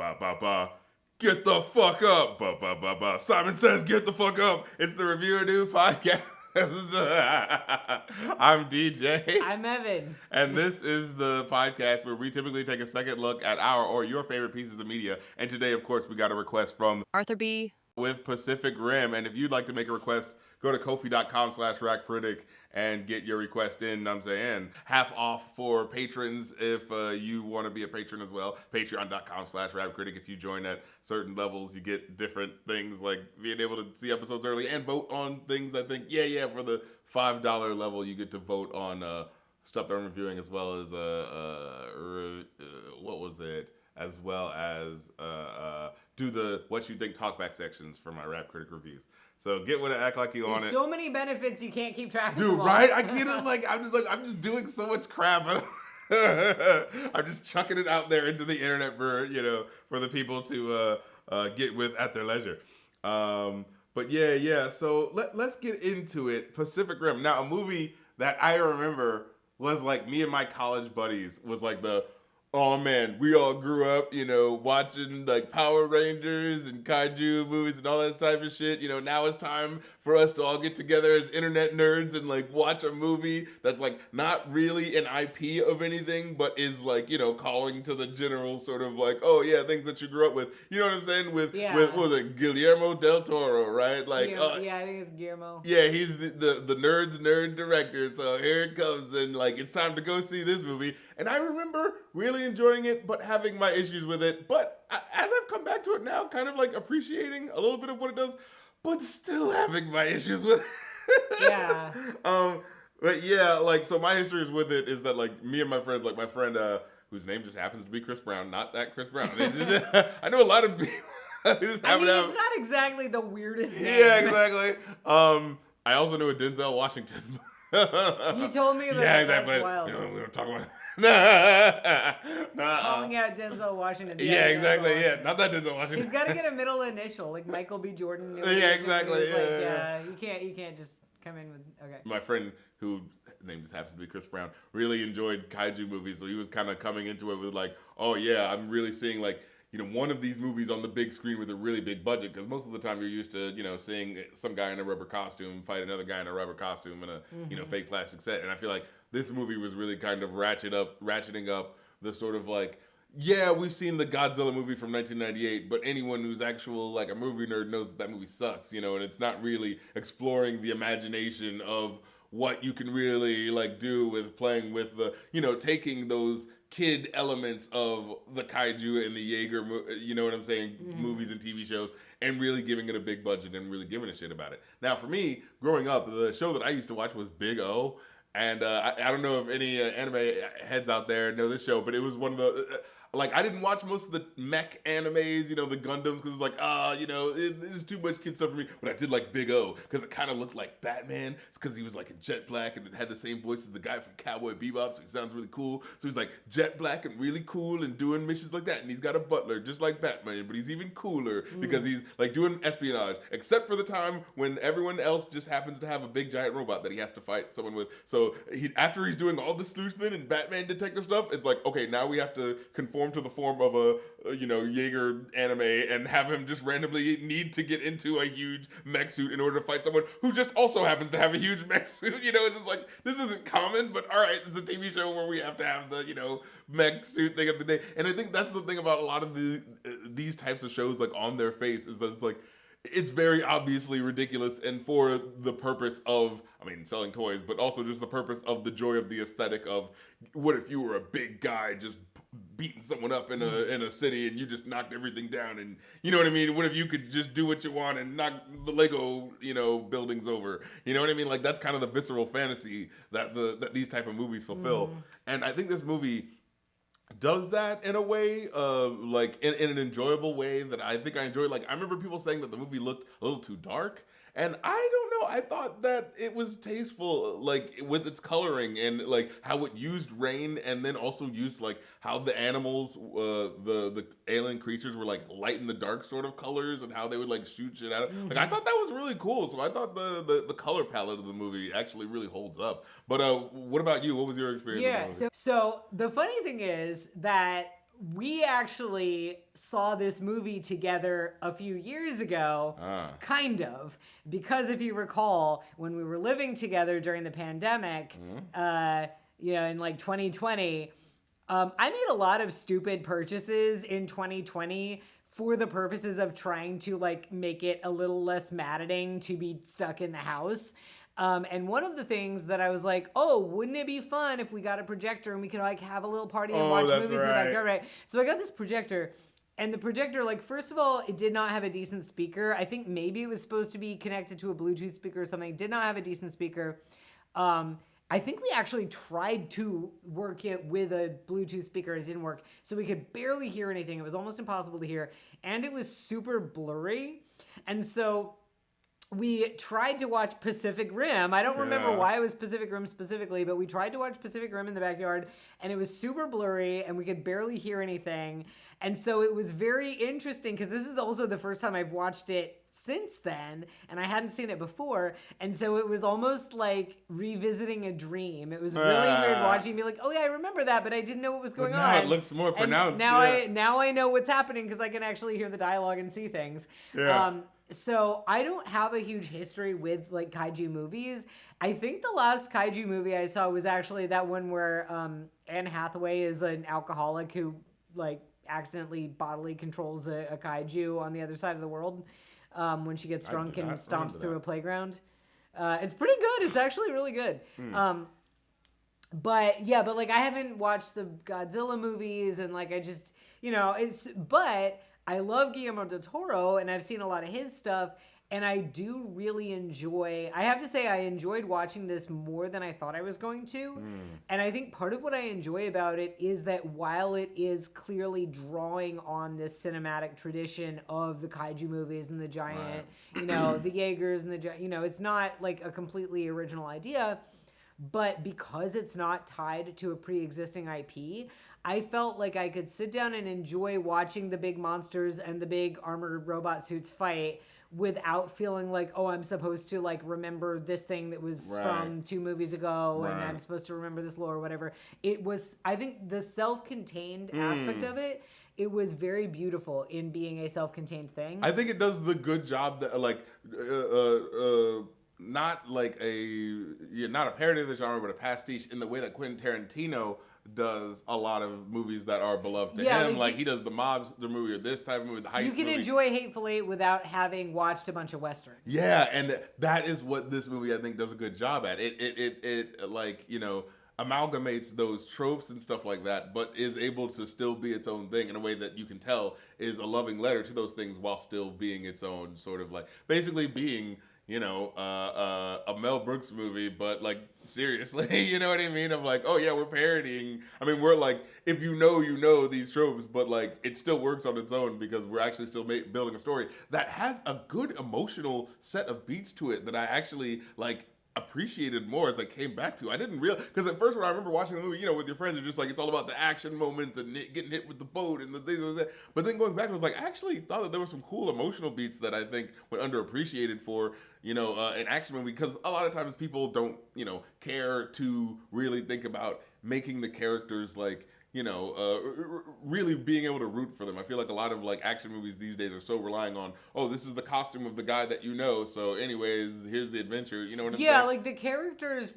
ba ba ba. Get the fuck up. Ba ba ba ba. Simon Says get the fuck up. It's the ReviewAnew podcast. I'm DJ. I'm Evan. And this is the podcast where we typically take a second look at our or your favorite pieces of media. And today, of course, we got a request from Arthur B. with Pacific Rim. And if you'd like to make a request, go to kofi.com/rackcritic and get your request in. I'm saying half off for patrons if you want to be a patron as well. Patreon.com/rackcritic. If you join at certain levels, you get different things like being able to see episodes early and vote on things. I think, for the $5 level, you get to vote on stuff that I'm reviewing, as well as what was it? As well as do the what you think talkback sections for my Rap Critic reviews. So get with it, act like you on it. So many benefits you can't keep track of. Dude, right? I get it. I'm just doing so much crap. I'm just chucking it out there into the internet for the people to get with at their leisure. But yeah. So let's get into it. Pacific Rim. Now, a movie that I remember was like me and my college buddies was like oh man, we all grew up, watching like Power Rangers and kaiju movies and all that type of shit. Now it's time for us to all get together as internet nerds and like watch a movie that's like not really an IP of anything, but is like, calling to the general sort of like, oh yeah, things that you grew up with. You know what I'm saying? With what was it, Guillermo del Toro, right? Like, I think it's Guillermo. Yeah, he's the nerd's nerd director. So here it comes, and like it's time to go see this movie. And I remember really enjoying it, but having my issues with it. But as I've come back to it now, kind of like appreciating a little bit of what it does, but still having my issues with it. Yeah. But yeah, like, so my history is with it is that like me and my friends, like my friend whose name just happens to be Chris Brown, not that Chris Brown. I know a lot of people. It's not exactly the weirdest name. Yeah, exactly. I also know a Denzel Washington. You told me about that. That's But wild. we don't talk about it. Calling out Denzel Washington. Yeah, exactly. Yeah, not that Denzel Washington. He's got to get a middle initial, like Michael B. Jordan. Yeah, exactly. You can't just come in with. Okay. My friend, who name just happens to be Chris Brown, really enjoyed kaiju movies, so he was kind of coming into it with like, oh yeah, I'm really seeing like, one of these movies on the big screen with a really big budget, because most of the time you're used to, seeing some guy in a rubber costume fight another guy in a rubber costume in a, fake plastic set. And I feel like this movie was really kind of ratcheting up the sort of like, yeah, we've seen the Godzilla movie from 1998, but anyone who's actual like a movie nerd knows that movie sucks, and it's not really exploring the imagination of what you can really like do with playing with the, taking those kid elements of the kaiju and the Jaeger, movies and TV shows, and really giving it a big budget and really giving a shit about it. Now, for me, growing up, the show that I used to watch was Big O, and I don't know if any anime heads out there know this show, but it was one of the... I didn't watch most of the mech animes, the Gundams, because it's like, this is too much kid stuff for me. But I did like Big O, because it kind of looked like Batman. It's because he was like in jet black, and it had the same voice as the guy from Cowboy Bebop, so he sounds really cool. So he's like jet black and really cool and doing missions like that. And he's got a butler, just like Batman, but he's even cooler because he's like doing espionage, except for the time when everyone else just happens to have a big giant robot that he has to fight someone with. So after he's doing all the sleuthing and Batman detective stuff, it's like, okay, now we have to conform to the form of a Jaeger anime and have him just randomly need to get into a huge mech suit in order to fight someone who just also happens to have a huge mech suit. It's just like, this isn't common, but all right, it's a TV show where we have to have the mech suit thing of the day. And I think that's the thing about a lot of these types of shows, like on their face, is that it's like, it's very obviously ridiculous and for the purpose of, selling toys, but also just the purpose of the joy of the aesthetic of what if you were a big guy just beating someone up in a city and you just knocked everything down, and you know what I mean? What if you could just do what you want and knock the Lego, buildings over? You know what I mean? Like, that's kind of the visceral fantasy that these type of movies fulfill. And I think this movie does that in a way, like in an enjoyable way that I think I enjoy. Like, I remember people saying that the movie looked a little too dark. And I don't know, I thought that it was tasteful, like, with its coloring and, like, how it used rain and then also used, like, how the animals, the alien creatures were, like, light in the dark sort of colors and how they would, like, shoot shit at it. Like, I thought that was really cool. So I thought the color palette of the movie actually really holds up. But what about you? What was your experience with the movie? So the funny thing is that we actually saw this movie together a few years ago, kind of, because if you recall, when we were living together during the pandemic, in like 2020, I made a lot of stupid purchases in 2020 for the purposes of trying to like make it a little less maddening to be stuck in the house. And one of the things that I was like, oh, wouldn't it be fun if we got a projector and we could like have a little party and watch movies in the backyard, right? So I got this projector, and the projector, like, first of all, it did not have a decent speaker. I think maybe it was supposed to be connected to a Bluetooth speaker or something. It did not have a decent speaker. I think we actually tried to work it with a Bluetooth speaker. It didn't work. So we could barely hear anything. It was almost impossible to hear. And it was super blurry. And so we tried to watch Pacific Rim. I don't remember why it was Pacific Rim specifically, but we tried to watch Pacific Rim in the backyard, and it was super blurry, and we could barely hear anything. And so it was very interesting, because this is also the first time I've watched it since then, and I hadn't seen it before. And so it was almost like revisiting a dream. It was really weird watching, be like, oh yeah, I remember that, but I didn't know what was going on. Now it looks more pronounced. Now I know what's happening, because I can actually hear the dialogue and see things. So I don't have a huge history with like kaiju movies. I think the last kaiju movie I saw was actually that one where Anne Hathaway is an alcoholic who like accidentally bodily controls a kaiju on the other side of the world when she gets drunk and stomps through a playground. It's pretty good. It's actually really good. But like I haven't watched the Godzilla movies, and like I just, but I love Guillermo del Toro, and I've seen a lot of his stuff, and I do really enjoy, I have to say I enjoyed watching this more than I thought I was going to. And I think part of what I enjoy about it is that while it is clearly drawing on this cinematic tradition of the kaiju movies and the giant, the Jaegers and the, it's not like a completely original idea, but because it's not tied to a pre-existing IP, I felt like I could sit down and enjoy watching the big monsters and the big armored robot suits fight without feeling like, oh, I'm supposed to like remember this thing that was from 2 movies ago, and I'm supposed to remember this lore or whatever. It was, I think the self-contained aspect of it, it was very beautiful in being a self-contained thing. I think it does the good job that not like not a parody of the genre, but a pastiche in the way that Quentin Tarantino does a lot of movies that are beloved to him. Like he does the movie, or this type of movie, the heist movie. You can enjoy Hateful Eight without having watched a bunch of westerns. Yeah, and that is what this movie I think does a good job at. It amalgamates those tropes and stuff like that, but is able to still be its own thing in a way that you can tell is a loving letter to those things while still being its own sort of like basically being a Mel Brooks movie, but like seriously, you know what I mean? I'm like, oh yeah, we're parodying. I mean, we're like, if you know these tropes, but like it still works on its own because we're actually still building a story that has a good emotional set of beats to it that I actually like appreciated more as I came back to. I didn't realize, because at first when I remember watching the movie, with your friends, you're just like, it's all about the action moments and getting hit with the boat and the things like that. But then going back, I was like, I actually thought that there were some cool emotional beats that I think were underappreciated for, an action movie, because a lot of times people don't, care to really think about making the characters like, really being able to root for them. I feel like a lot of like action movies these days are so relying on, oh, this is the costume of the guy that so anyways, here's the adventure. You know what I'm saying? Yeah, like the characters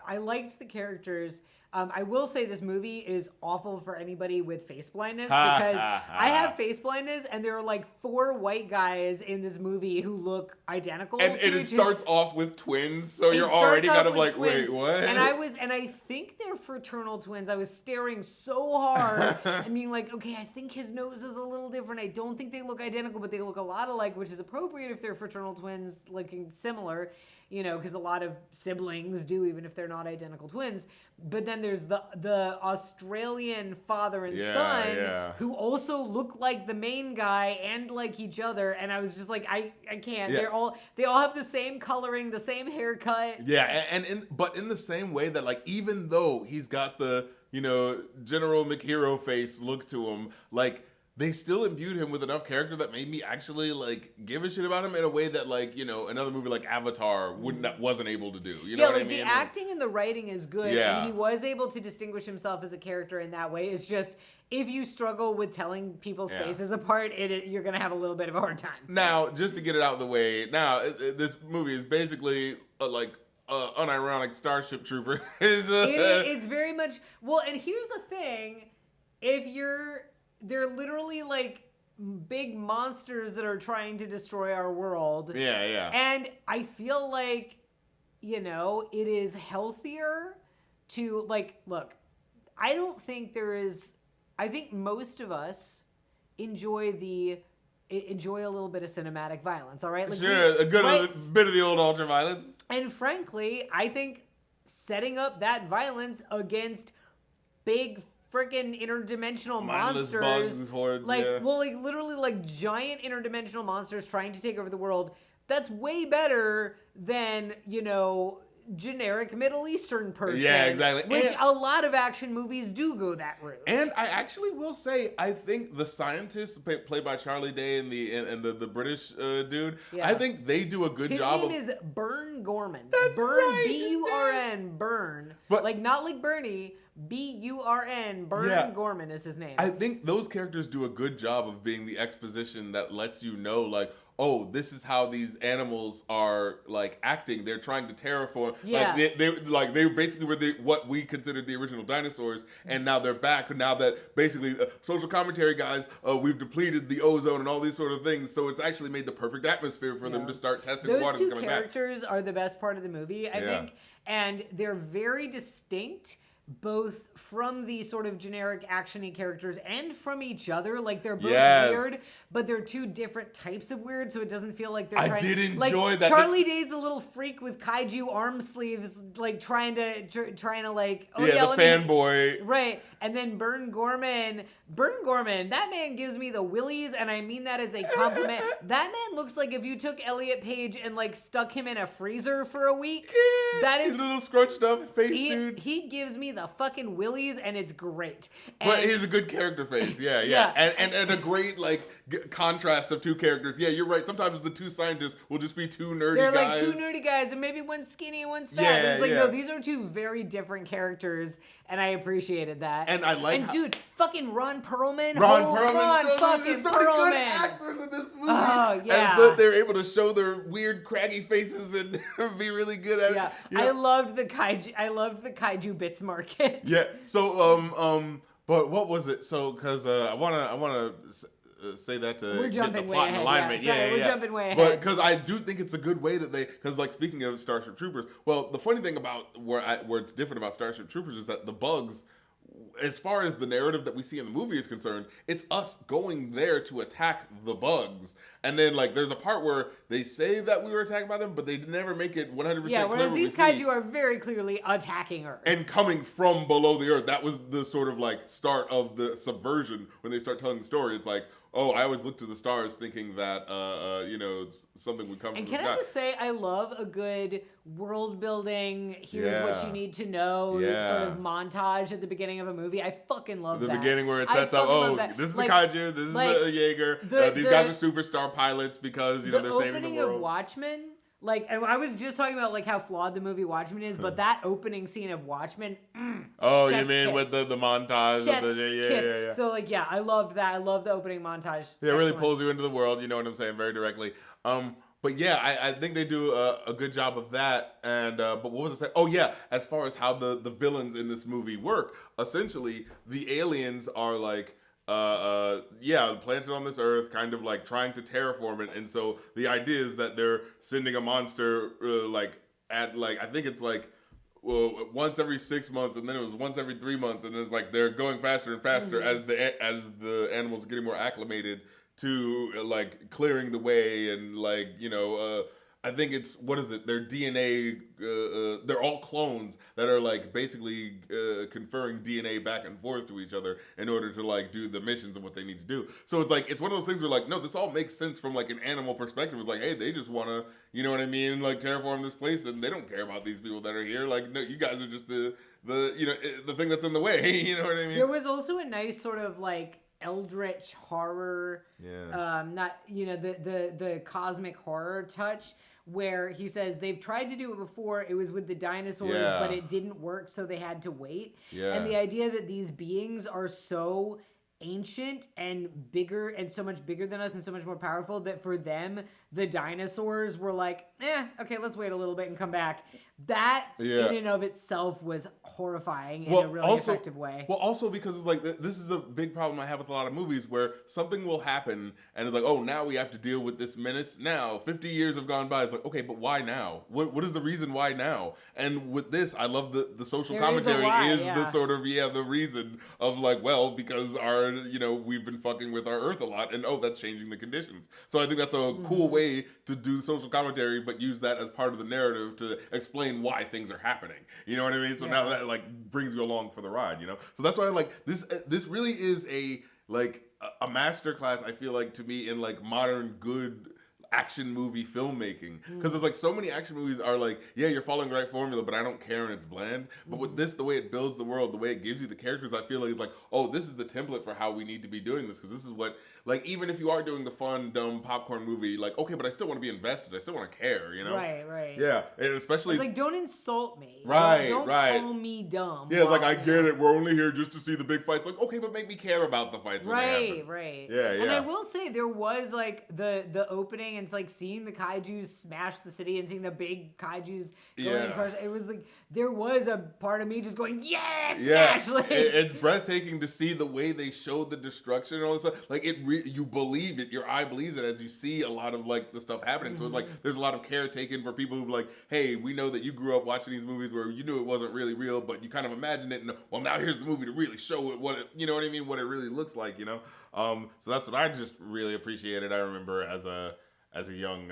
I liked the characters. I will say this movie is awful for anybody with face blindness, because I have face blindness, and there are like 4 white guys in this movie who look identical. And it starts off with twins, so you're already kind of like, twins. Wait, what? And I think they're fraternal twins. I was staring so hard and being like, okay, I think his nose is a little different. I don't think they look identical, but they look a lot alike, which is appropriate if they're fraternal twins looking similar. Because a lot of siblings do, even if they're not identical twins. But then there's the Australian father and son who also look like the main guy and like each other. And I was just like, I can't. Yeah. They all have the same coloring, the same haircut. Yeah, but in the same way that like even though he's got the General McHero face look to him, like they still imbued him with enough character that made me actually like give a shit about him in a way that like, you know, another movie like Avatar wasn't able to do. You know what I mean? The acting and the writing is good, Yeah. and he was able to distinguish himself as a character in that way. It's just if you struggle with telling people's faces apart, you're gonna have a little bit of a hard time. Now, just to get it out of the way, this movie is basically unironic Starship Trooper. It's very much and here's the thing: they're literally like big monsters that are trying to destroy our world. Yeah. And I feel like, you know, it is healthier to like look. I don't think I think most of us enjoy a little bit of cinematic violence, all right? Like sure, a bit of the old ultra-violence. And frankly, I think setting up that violence against big freaking interdimensional mindless monsters, bugs, hordes, literally like giant interdimensional monsters trying to take over the world, that's way better than, you know, generic Middle Eastern person. Yeah, exactly. Which a lot of action movies do go that route. And I actually will say, I think the scientist played by Charlie Day and the British dude, I think they do a good job. His name is Burn Gorman. That's right. B-U-R-N, Burn. But, like not like Bernie. B-U-R-N, Burn Gorman is his name. I think those characters do a good job of being the exposition that lets you know, like, oh, this is how these animals are like acting. They're trying to terraform. Yeah. They basically were what we considered the original dinosaurs, and now they're back. Now that basically social commentary guys, we've depleted the ozone and all these sort of things. So it's actually made the perfect atmosphere for them to start testing the waters coming back. Those two characters are the best part of the movie, I think, and they're very distinct. Both from the sort of generic action-y characters and from each other. Like, they're both weird, but they're two different types of weird, so it doesn't feel like they're trying... I did enjoy that. Charlie Day's the little freak with kaiju arm sleeves, like, trying to like... Oh, yeah, the fanboy. Right. And then Burn Gorman, that man gives me the willies, and I mean that as a compliment. That man looks like if you took Elliot Page and, like, stuck him in a freezer for a week. That is... His little scrunched up face, dude. He gives me the fucking willies, and it's great. But he's a good character face, yeah. And a great, like, contrast of two characters. Yeah, you're right. Sometimes the two scientists will just be two nerdy guys. They're like two nerdy guys, and maybe one's skinny and one's fat. Yeah, it's like, no, these are two very different characters, and I appreciated that. And I like dude, fucking Ron Perlman. There's so many good actors in this movie. Oh, yeah. And so they're able to show their weird, craggy faces and be really good at it. Yeah. I loved the kaiju bits market. Yeah. So, but what was it? So, because I wanna say that to get the plot in alignment. We're jumping way ahead. But because I do think it's a good way that because like speaking of Starship Troopers, well, the funny thing about where it's different about Starship Troopers is that the bugs, as far as the narrative that we see in the movie is concerned, it's us going there to attack the bugs. And then, like, there's a part where they say that we were attacked by them, but they never make it 100% clear. Yeah, whereas these kaiju are very clearly attacking Earth. And coming from below the Earth. That was the sort of, like, start of the subversion when they start telling the story. It's like, oh, I always look to the stars thinking that, it's something would come from the sky. And can I just say, I love a good world building, here's what you need to know, sort of montage at the beginning of a movie. I fucking love that. The beginning where it sets up, this is the kaiju, this is the Jaeger, these guys are superstar pilots because, they're saving the world. The opening of Watchmen, like, I was just talking about, like, how flawed the movie Watchmen is, but that opening scene of Watchmen, oh, you mean with the montage? Yeah. So, like, yeah, I loved that. I love the opening montage. Yeah, it really pulls you into the world, you know what I'm saying, very directly. But yeah, I think they do a good job of that. And but what was I saying? Oh yeah, as far as how the villains in this movie work, essentially the aliens are like planted on this earth, kind of like trying to terraform it. And so the idea is that they're sending a monster I think it's like once every 6 months, and then it was once every 3 months, and it's like they're going faster and faster as the animals are getting more acclimated to like clearing the way and like I think it's their DNA they're all clones that are like basically conferring DNA back and forth to each other in order to like do the missions and what they need to do. So it's like it's one of those things where like no, this all makes sense from like an animal perspective. It's like, hey, they just want to, you know what I mean, like terraform this place, and they don't care about these people that are here. Like, no, you guys are just the thing that's in the way. You know what I mean? There was also a nice sort of like eldritch horror, not the cosmic horror touch, where he says they've tried to do it before. It was with the dinosaurs, but it didn't work, so they had to wait. And the idea that these beings are so ancient and bigger and so much bigger than us and so much more powerful that for them the dinosaurs were like, okay, let's wait a little bit and come back. That in and of itself was horrifying in a really effective way. Well, also because it's like, this is a big problem I have with a lot of movies where something will happen and it's like, oh, now we have to deal with this menace. Now 50 years have gone by. It's like, okay, but why now? What is the reason why now? And with this, I love the social commentary is the sort of the reason of like, well, because our we've been fucking with our Earth a lot, and that's changing the conditions. So I think that's a cool way to do social commentary, but use that as part of the narrative to explain why things are happening. You know what I mean? So now that like brings you along for the ride. So that's why I like this. This really is a masterclass, I feel like, to me, in like modern good action movie filmmaking, because there's like so many action movies are like, you're following the right formula, but I don't care and it's bland. But with this, the way it builds the world, the way it gives you the characters, I feel like it's like, oh, this is the template for how we need to be doing this, because this is what, like, even if you are doing the fun, dumb popcorn movie, like, okay, but I still want to be invested. I still want to care, Right. Yeah, and especially it's like, don't insult me. Right, don't call me dumb. Yeah, it's like, I get it. We're only here just to see the big fights. Like, okay, but make me care about the fights when they happen. Right. Yeah. And I will say there was like the opening, and it's like seeing the kaijus smash the city and seeing the big kaijus going across. It was like there was a part of me just going, yes, Ashley. It's breathtaking to see the way they showed the destruction and all this stuff. Like you believe it. Your eye believes it as you see a lot of like the stuff happening. So it's like there's a lot of care taken for people who are like, hey, we know that you grew up watching these movies where you knew it wasn't really real, but you kind of imagined it. And well, now here's the movie to really show it what it really looks like. So that's what I just really appreciated. I remember as a young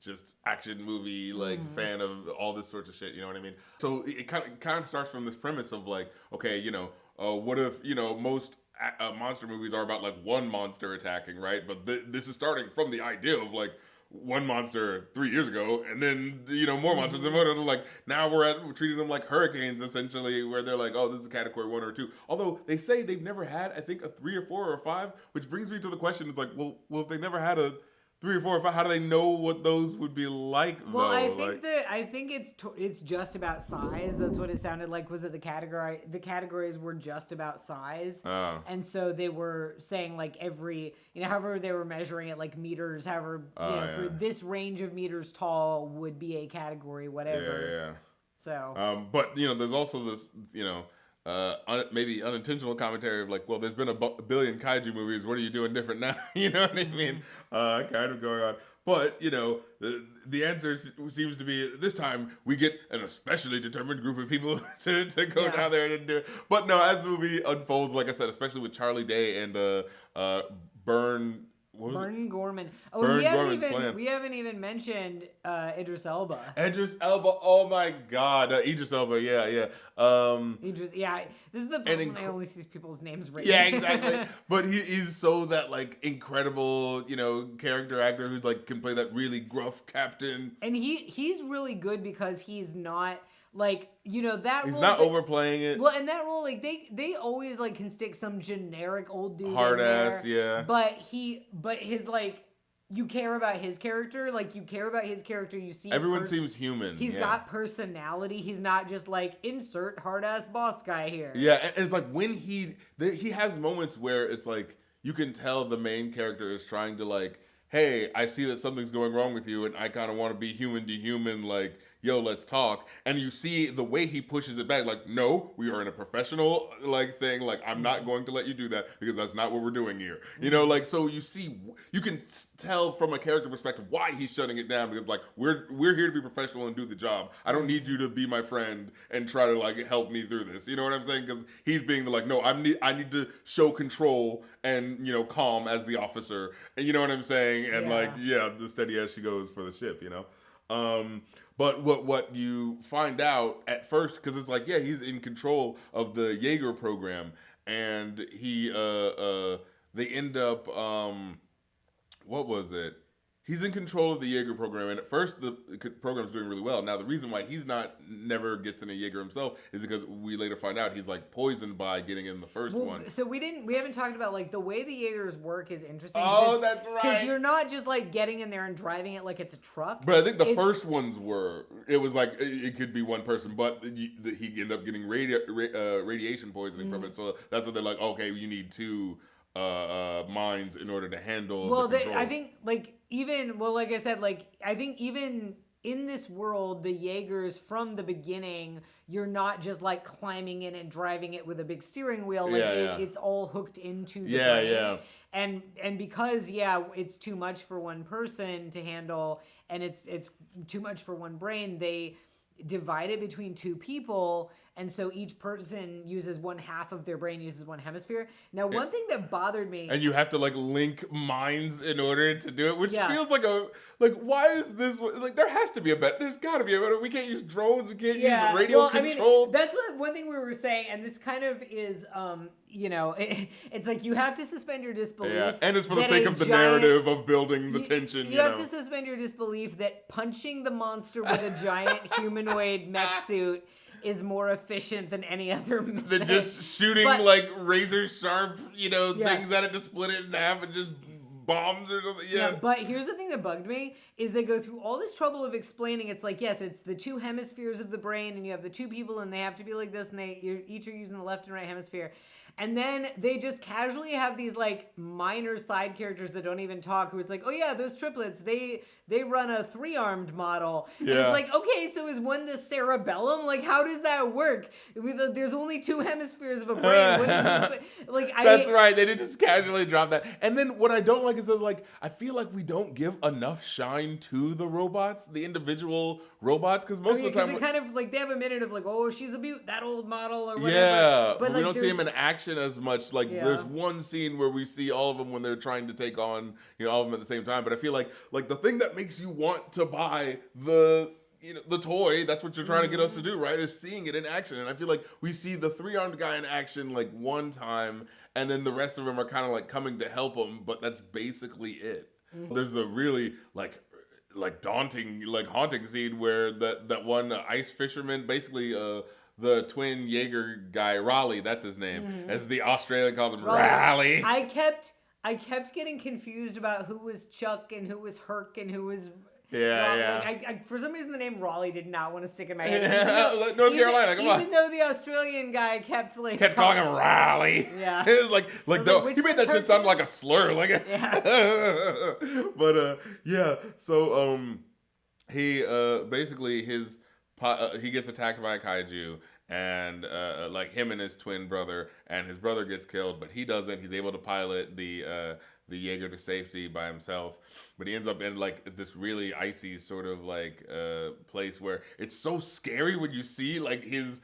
just action movie fan of all this sorts of shit. You know what I mean? So it kind of starts from this premise of like, okay, what if most monster movies are about like one monster attacking, right? But this is starting from the idea of like one monster 3 years ago, and then more monsters. And like now we're treating them like hurricanes essentially, where they're like, oh, this is category 1 or 2. Although they say they've never had, I think, a 3 or 4 or 5, which brings me to the question: it's like, well, if they never had a 3 or 4 or 5, how do they know what those would be like? Well, I think it's just about size. That's what it sounded like. Was that the categories were just about size, and so they were saying like every however they were measuring it, like meters, however for this range of meters tall would be a category, whatever. Yeah. So, but there's also this maybe unintentional commentary of like, well, there's been a billion kaiju movies. What are you doing different now? You know what I mean? Kind of going on. But, the answer seems to be this time we get an especially determined group of people to go down there and do it. But no, as the movie unfolds, like I said, especially with Charlie Day and Burn Gorman. Oh, Gorman's we haven't even mentioned Idris Elba. Idris Elba, oh my God, Idris Elba, yeah. This is the part when I only see people's names written. Yeah, exactly. But he's so that like incredible, character actor who's like can play that really gruff captain. And he's really good because he's not. Like, that he's role, not overplaying it. Well, and that role, like, they always, like, can stick some generic old dude hard in ass, there. But his, like, you care about his character. Like, you care about his character. You see everyone seems human. He's got personality. He's not just, like, insert hard-ass boss guy here. Yeah, and it's like when he has moments where it's like you can tell the main character is trying to, like, hey, I see that something's going wrong with you, and I kind of want to be human to human, like, yo, let's talk. And you see the way he pushes it back, like, no, we are in a professional, like, thing. Like, I'm not going to let you do that because that's not what we're doing here. Like, so you can tell from a character perspective why he's shutting it down because, like, we're here to be professional and do the job. I don't need you to be my friend and try to, like, help me through this. You know what I'm saying? Because he's being the, like, no, I need to show control and, calm as the officer. And you know what I'm saying? And, the steady as she goes for the ship, But what you find out at first, because it's like, he's in control of the Jaeger program, and they end up, what was it? he's in control of the Jaeger program, and at first the program's doing really well. Now the reason why he's never gets in a Jaeger himself is because we later find out he's like poisoned by getting in the first one. So we haven't talked about like the way the Jaegers work is interesting. Oh, that's right. Because you're not just like getting in there and driving it like it's a truck. But I think the first ones it was like it could be one person, but he ended up getting radiation poisoning from it. So that's what they're like. Okay, you need two minds in order to handle. Well, I think like like I said, like I think even in this world, the Jaegers from the beginning, you're not just like climbing in and driving it with a big steering wheel. Like it's all hooked into the brain. And because it's too much for one person to handle, and it's too much for one brain, they divide it between two people, and so each person uses one half of their brain, uses one hemisphere. Now, one thing that bothered me, and you have to like link minds in order to do it, which feels like why is this like? There has to be a better. There's got to be a better. We can't use drones. We can't use radio control. I mean, that's one thing we were saying, and this kind of is it's like you have to suspend your disbelief. Yeah, and it's for the sake of the narrative of building the tension. You have to suspend your disbelief that punching the monster with a giant humanoid mech suit is more efficient than any other method. Than just shooting like razor sharp, things at it to split it in half and just bombs or something. Yeah. But here's the thing that bugged me is they go through all this trouble of explaining. It's like, yes, it's the two hemispheres of the brain, and you have the two people, and they have to be like this, and you each are using the left and right hemisphere. And then they just casually have these like minor side characters that don't even talk, who it's like, oh yeah, those triplets, they run a 3-armed model. Yeah. And it's like, okay, so is one the cerebellum? Like, how does that work? There's only two hemispheres of a brain. That's right. They did just casually drop that. And then what I don't like is I feel like we don't give enough shine to the robots, the individual robots, because most of the time kind of like they have a minute of like, oh, she's a beaut, that old model or whatever. Yeah, but we don't see them in action as much. Like there's one scene where we see all of them when they're trying to take on all of them at the same time. But I feel like the thing that makes you want to buy the toy, that's what you're trying to get us to do, right? Is seeing it in action. And I feel like we see the 3-armed guy in action like one time, and then the rest of them are kind of like coming to help him, but that's basically it. Mm-hmm. There's the really like daunting, like haunting scene where that one ice fisherman, basically the twin Jaeger guy, Raleigh, that's his name, as the Australian calls him, Raleigh. I kept getting confused about who was Chuck and who was Herc and who was Raleigh. Like, for some reason, the name Raleigh did not want to stick in my head. North Carolina, come on. Even though the Australian guy kept calling him Raleigh. Yeah. He made that shit sound like a slur. So he basically he gets attacked by a kaiju, and him and his twin brother, and his brother gets killed, but he doesn't. He's able to pilot the Jaeger to safety by himself, but he ends up in this really icy sort of place where it's so scary when you see his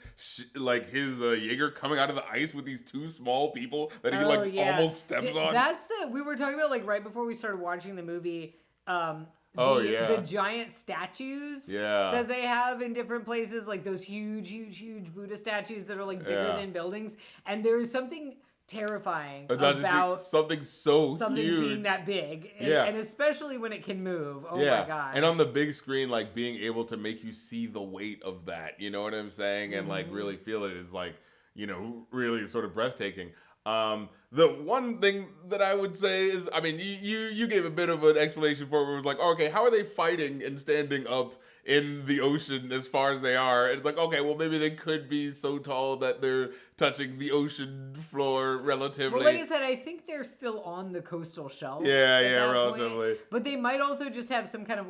Jaeger coming out of the ice with these two small people that he almost steps on. That's we were talking about right before we started watching the movie. The giant statues that they have in different places, like those huge Buddha statues that are bigger than buildings. And there is something terrifying about something huge being that big, and especially when it can move. Oh my god! And on the big screen, being able to make you see the weight of that, you know what I'm saying, and really feel it is really sort of breathtaking. The one thing that I would say is, I mean, you gave a bit of an explanation for it, where it was like, okay, how are they fighting and standing up in the ocean as far as they are? And it's like, okay, well, maybe they could be so tall that they're touching the ocean floor relatively. Well, like I said, I think they're still on the coastal shelf. Yeah, relatively. Point. But they might also just have some kind of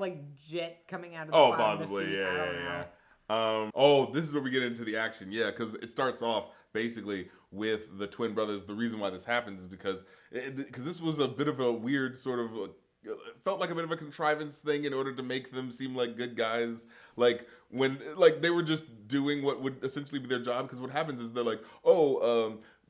jet coming out of the bottom possibly, of the feet. This is where we get into the action, because it starts off basically with the twin brothers. The reason why this happens is because this was a bit of a weird sort of felt like a bit of a contrivance thing in order to make them seem like good guys, when they were just doing what would essentially be their job. Because what happens is they're like,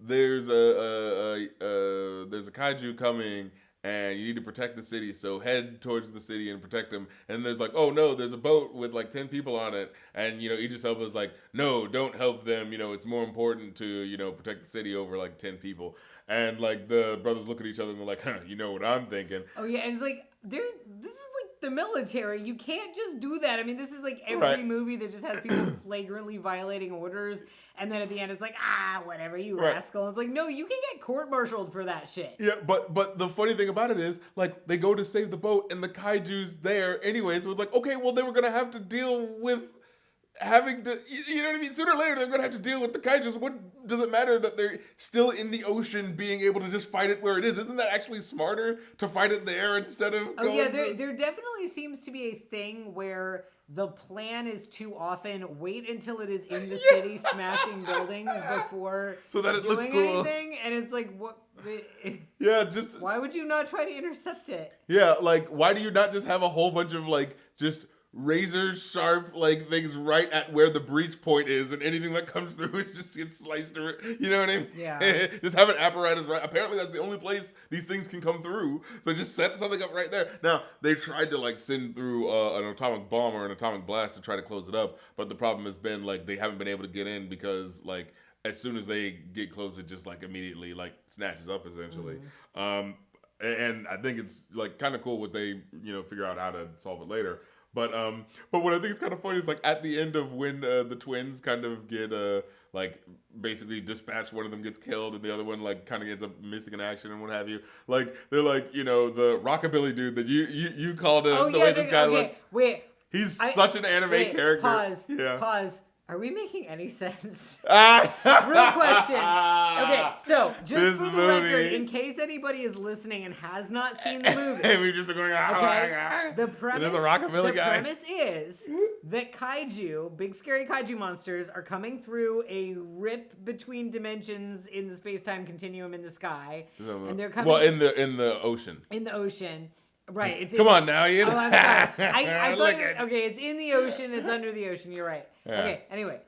there's a kaiju coming, and you need to protect the city, so head towards the city and protect them. And there's oh no, there's a boat with 10 people on it, and Idris Elba is no, don't help them, it's more important to protect the city over 10 people. and like the brothers look at each other and they're like, huh, you know what I'm thinking. Oh yeah, and it's like this is like the military. You can't just do that. I mean, this is like every movie that just has people flagrantly violating orders, and then at the end it's like, whatever, you rascal. It's like, no, you can get court-martialed for that shit. Yeah, but the funny thing about it is, like, they go to save the boat and the kaiju's there anyway, so it's like, okay, well, they were gonna have to deal with having to, you know what I mean? Sooner or later, they're gonna have to deal with the kaiju. So what does it matter that they're still in the ocean, being able to just fight it where it is? Isn't that actually smarter to fight it there instead of? Oh yeah, there definitely seems to be a thing where the plan is too often wait until it is in the city, smashing buildings before so that it doing looks cool. Anything, and it's like what? Yeah, just why would you not try to intercept it? Yeah, like why do you not just have a whole bunch of like just razor sharp like things right at where the breach point is, and anything that comes through is just gets sliced through. You know what I mean? Yeah. Just have an apparatus right. Apparently that's the only place these things can come through. So just set something up right there. Now they tried to like send through an atomic bomb or an atomic blast to try to close it up, but the problem has been like they haven't been able to get in because like as soon as they get close, it just like immediately like snatches up essentially. Mm-hmm. And I think it's like kind of cool what they figure out how to solve it later. But what I think is kind of funny is like at the end of when the twins kind of get like basically dispatched, one of them gets killed and the other one like kind of ends up missing in action and what have you. Like they're like the rockabilly dude that you called him the way this guy looks. Wait, he's such an anime character. Pause. Are we making any sense? Real question. Okay, so just for the record, in case anybody is listening and has not seen the movie, and we just are going, the premise, there's a rockabilly guy. The premise is that kaiju, big scary kaiju monsters, are coming through a rip between dimensions in the space-time continuum in the sky, and they're coming. Well, in the ocean. In the ocean. Right. Come on now, Ian. Oh, I'm sorry. I thought okay, it's in the ocean, it's under the ocean. You're right. Yeah. Okay, anyway.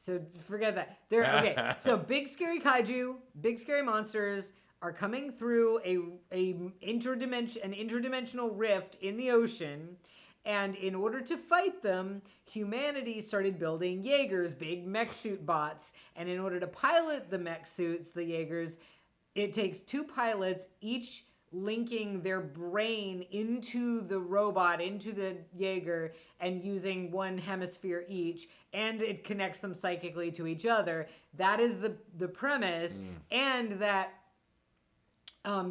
So forget that. So big scary kaiju, big scary monsters are coming through an interdimensional rift in the ocean. And in order to fight them, humanity started building Jaegers, big mech suit bots. And in order to pilot the mech suits, the Jaegers, it takes two pilots, each linking their brain into the robot, into the Jaeger, and using one hemisphere each, and it connects them psychically to each other. That is the premise, and that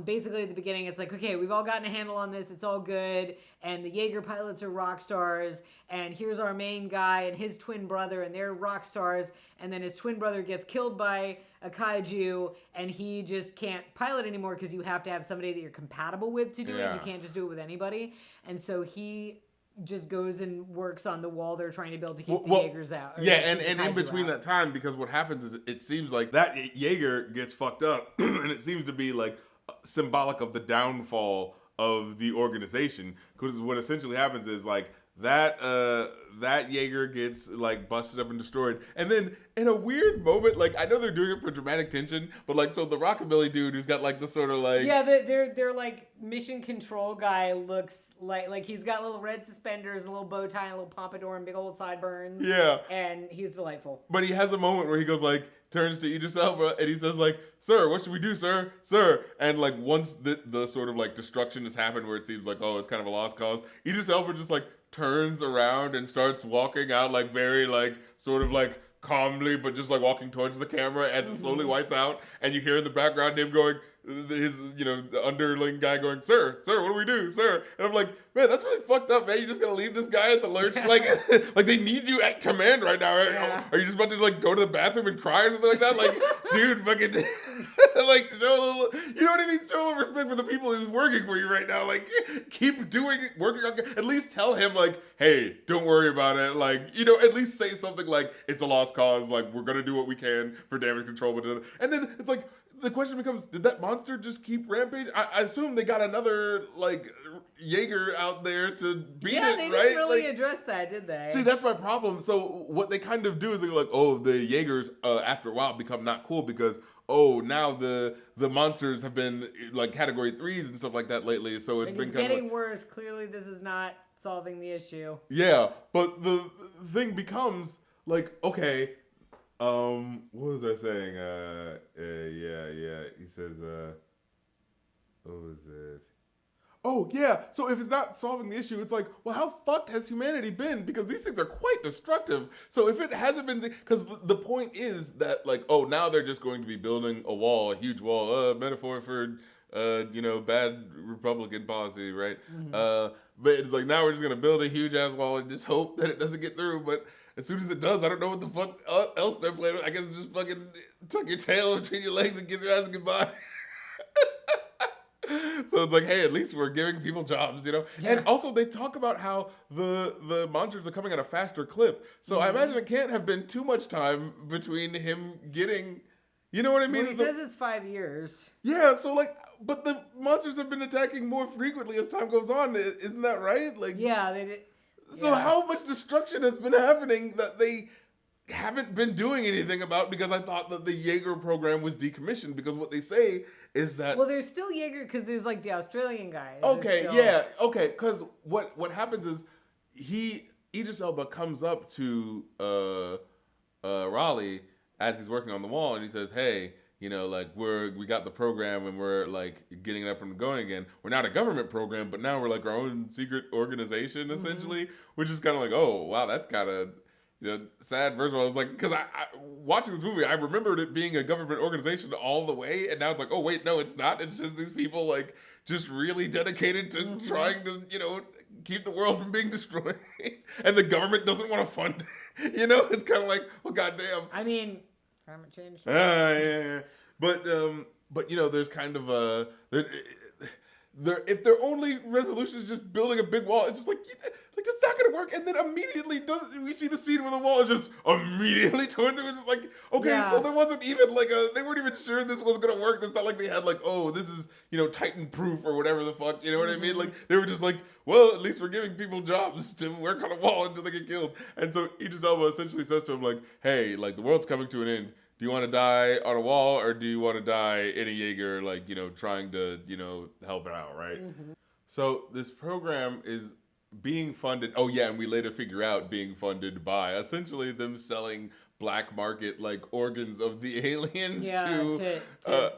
basically at the beginning it's like, okay, we've all gotten a handle on this, it's all good, and the Jaeger pilots are rock stars, and here's our main guy and his twin brother, and they're rock stars, and then his twin brother gets killed by a kaiju, and he just can't pilot anymore because you have to have somebody that you're compatible with to do it. You can't just do it with anybody. And so he just goes and works on the wall they're trying to build to keep the Jaegers out. Yeah, and in between that time, because what happens is it seems like that Jaeger gets fucked up, and it seems to be like symbolic of the downfall of the organization. Because what essentially happens is like that Jaeger gets like busted up and destroyed, and then in a weird moment, like I know they're doing it for dramatic tension, but like so the rockabilly dude who's got like the sort of like they're like mission control guy looks like he's got little red suspenders, a little bow tie, a little pompadour, and big old sideburns. Yeah, and he's delightful. But he has a moment where he goes like turns to Idris Elba and he says like, "Sir, what should we do, sir? Sir?" And like once the sort of like destruction has happened, where it seems like it's kind of a lost cause, Idris Elba just like turns around and starts walking out like very like sort of like calmly, but just like walking towards the camera as it slowly whites out, and you hear in the background him going, his the underling guy going, sir, what do we do, sir? And I'm like, man, that's really fucked up, man. You just gonna leave this guy at the lurch? Like they need you at command right now, right? Yeah. Are you just about to like go to the bathroom and cry or something like that? Like, dude, fucking like show a little, you know what I mean? Show a little respect for the people who's working for you right now. Like, keep doing it, working on. At least tell him like, hey, don't worry about it. Like, at least say something like, it's a lost cause. Like, we're gonna do what we can for damage control. And then it's like, the question becomes, did that monster just keep rampage? I assume they got another, like, Jaeger out there to beat it, right? Yeah, they didn't really address that, did they? See, that's my problem. So what they kind of do is they're like, the Jaegers, after a while, become not cool because, now the monsters have been, like, Category 3s and stuff like that lately, so it's been kind of getting worse. Clearly, this is not solving the issue. Yeah, but the thing becomes, like, okay, What was I saying? Yeah. He says, what was it? Oh, yeah. So if it's not solving the issue, it's like, well, how fucked has humanity been? Because these things are quite destructive. So if it hasn't been, because the point is that, like, oh, now they're just going to be building a wall, a huge wall, metaphor for, bad Republican policy, right? Mm-hmm. But it's like, now we're just going to build a huge ass wall and just hope that it doesn't get through. But as soon as it does, I don't know what the fuck else they're playing with. I guess it's just fucking tuck your tail between your legs and kiss your ass goodbye. So it's like, hey, at least we're giving people jobs, Yeah. And also they talk about how the monsters are coming at a faster clip. So I imagine it can't have been too much time between him getting, you know what I mean? Well, he says it's 5 years. Yeah, so like, but the monsters have been attacking more frequently as time goes on. Isn't that right? Like, yeah, they did. So how much destruction has been happening that they haven't been doing anything about? Because I thought that the Jaeger program was decommissioned, because what they say is that... Well, there's still Jaeger, because there's like the Australian guys. Okay, because what happens is Idris Elba comes up to Raleigh as he's working on the wall, and he says, hey, like we got the program and we're like getting it up and going again. We're not a government program, but now we're like our own secret organization essentially, which is kind of like, oh wow, that's kind of sad. First of all, I was like, because I watching this movie, I remembered it being a government organization all the way, and now it's like, oh wait, no, it's not. It's just these people like just really dedicated to trying to keep the world from being destroyed, and the government doesn't want to fund it. It's kind of like, well, goddamn. I mean, climate change. Yeah. But there's kind of a if their only resolution is just building a big wall, it's just like that's not gonna work. And then immediately we see the scene where the wall is just immediately torn through. It's just like, okay, so there wasn't even like they weren't even sure this was gonna work. It's not like they had like, oh, this is Titan proof or whatever the fuck. You know what I mean? Like they were just like, well, at least we're giving people jobs to work on a wall until they get killed. And so Idris Elba essentially says to him like, hey, like the world's coming to an end. Do you want to die on a wall, or do you want to die in a Jaeger, like, trying to, help it out, right? Mm-hmm. So this program is being funded. Oh, yeah, and we later figure out being funded by essentially them selling black market, like, organs of the aliens to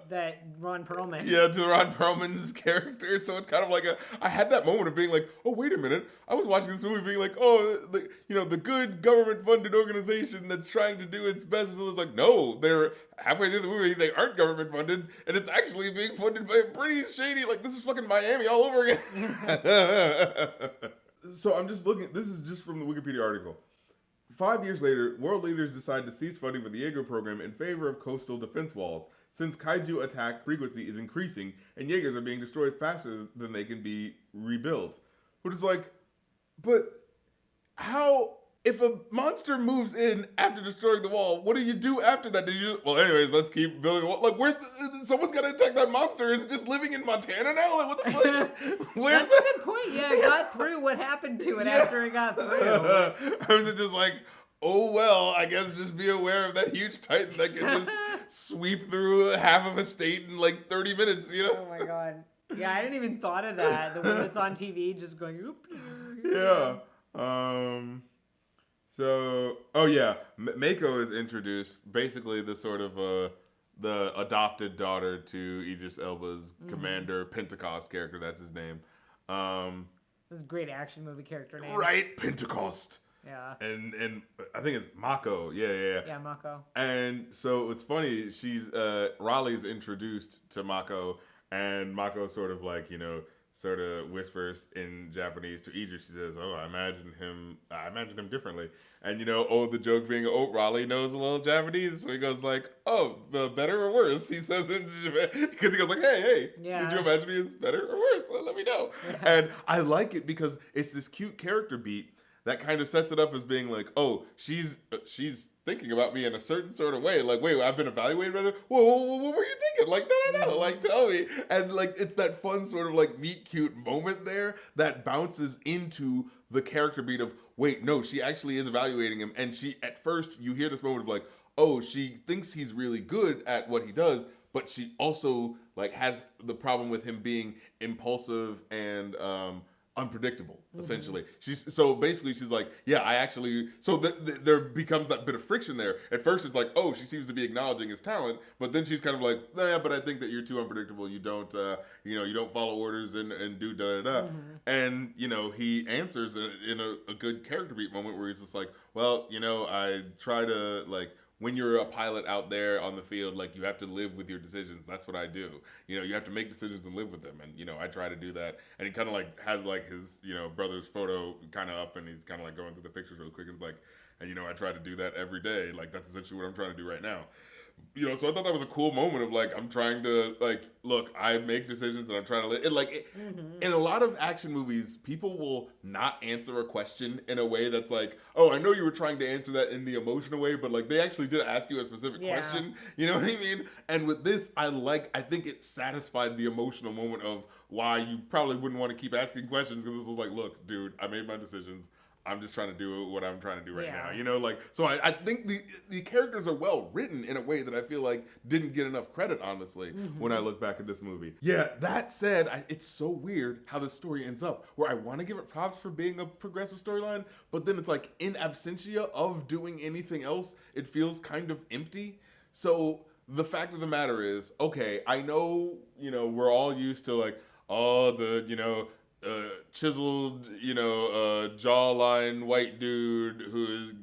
that Ron Perlman. Yeah, to Ron Perlman's character. So it's kind of like I had that moment of being like, oh, wait a minute. I was watching this movie being like, oh, the good government-funded organization that's trying to do its best. And it was like, no, they're halfway through the movie, they aren't government-funded, and it's actually being funded by a pretty shady, like, this is fucking Miami all over again. So I'm just looking, this is just from the Wikipedia article. 5 years later, world leaders decide to cease funding for the Jaeger program in favor of coastal defense walls, since kaiju attack frequency is increasing and Jaegers are being destroyed faster than they can be rebuilt. Which is like, but how, if a monster moves in after destroying the wall, what do you do after that? Well, anyways, let's keep building the wall. Like, someone's got to attack that monster. Is it just living in Montana now? Like, what the fuck? That's a good point. Yeah, it got through. What happened to it after it got through? Or was it just like, oh, well, I guess just be aware of that huge Titan that can just sweep through half of a state in like 30 minutes, Oh, my God. Yeah, I didn't even thought of that. The one that's on TV just going, oop. Yeah. So, oh yeah, Mako is introduced, basically the sort of the adopted daughter to Idris Elba's commander, Pentecost character, that's his name. This is a great action movie character name. Right, Pentecost. Yeah. And I think it's Mako. Yeah. Yeah, Mako. And so it's funny, she's Raleigh's introduced to Mako, and Mako sort of like, sort of whispers in Japanese to Idris. She says, oh, I imagine him differently. And, the joke being, oh, Raleigh knows a little Japanese. So he goes like, oh, better or worse? He says in Japan, because he goes like, hey, did you imagine me as better or worse? Let me know. Yeah. And I like it because it's this cute character beat that kind of sets it up as being like, oh, she's thinking about me in a certain sort of way. Like, wait, I've been evaluated by whoa, what were you thinking? Like, no, like, tell me. And like, it's that fun sort of like meet cute moment there that bounces into the character beat of, wait, no, she actually is evaluating him. And at first you hear this moment of like, oh, she thinks he's really good at what he does, but she also like has the problem with him being impulsive and unpredictable, essentially. She's like, yeah, I actually, there becomes that bit of friction there. At first it's like, oh, she seems to be acknowledging his talent, but then she's kind of like, yeah, but I think that you're too unpredictable. You don't, you don't follow orders and do da-da-da. And, he answers in a good character beat moment where he's just like, well, I try to, like, when you're a pilot out there on the field, like, you have to live with your decisions. That's what I do. You have to make decisions and live with them. And, I try to do that. And he kind of like has like his, brother's photo kind of up, and he's kind of like going through the pictures real quick. And it's like, and, I try to do that every day. Like, that's essentially what I'm trying to do right now. So I thought that was a cool moment of like, I'm trying to like, look, I make decisions and I'm trying to live. In a lot of action movies, people will not answer a question in a way that's like, oh, I know you were trying to answer that in the emotional way, but like they actually did ask you a specific question. You know what I mean? And with this, I think it satisfied the emotional moment of why you probably wouldn't want to keep asking questions, because this was like, look, dude, I made my decisions. I'm just trying to do what I'm trying to do right now. So I think the characters are well written in a way that I feel like didn't get enough credit, honestly, when I look back at this movie. Yeah, that said, it's so weird how the story ends up, where I want to give it props for being a progressive storyline, but then it's like in absentia of doing anything else, it feels kind of empty. So the fact of the matter is, okay, I know, we're all used to like, oh, the, chiseled, jawline white dude who is,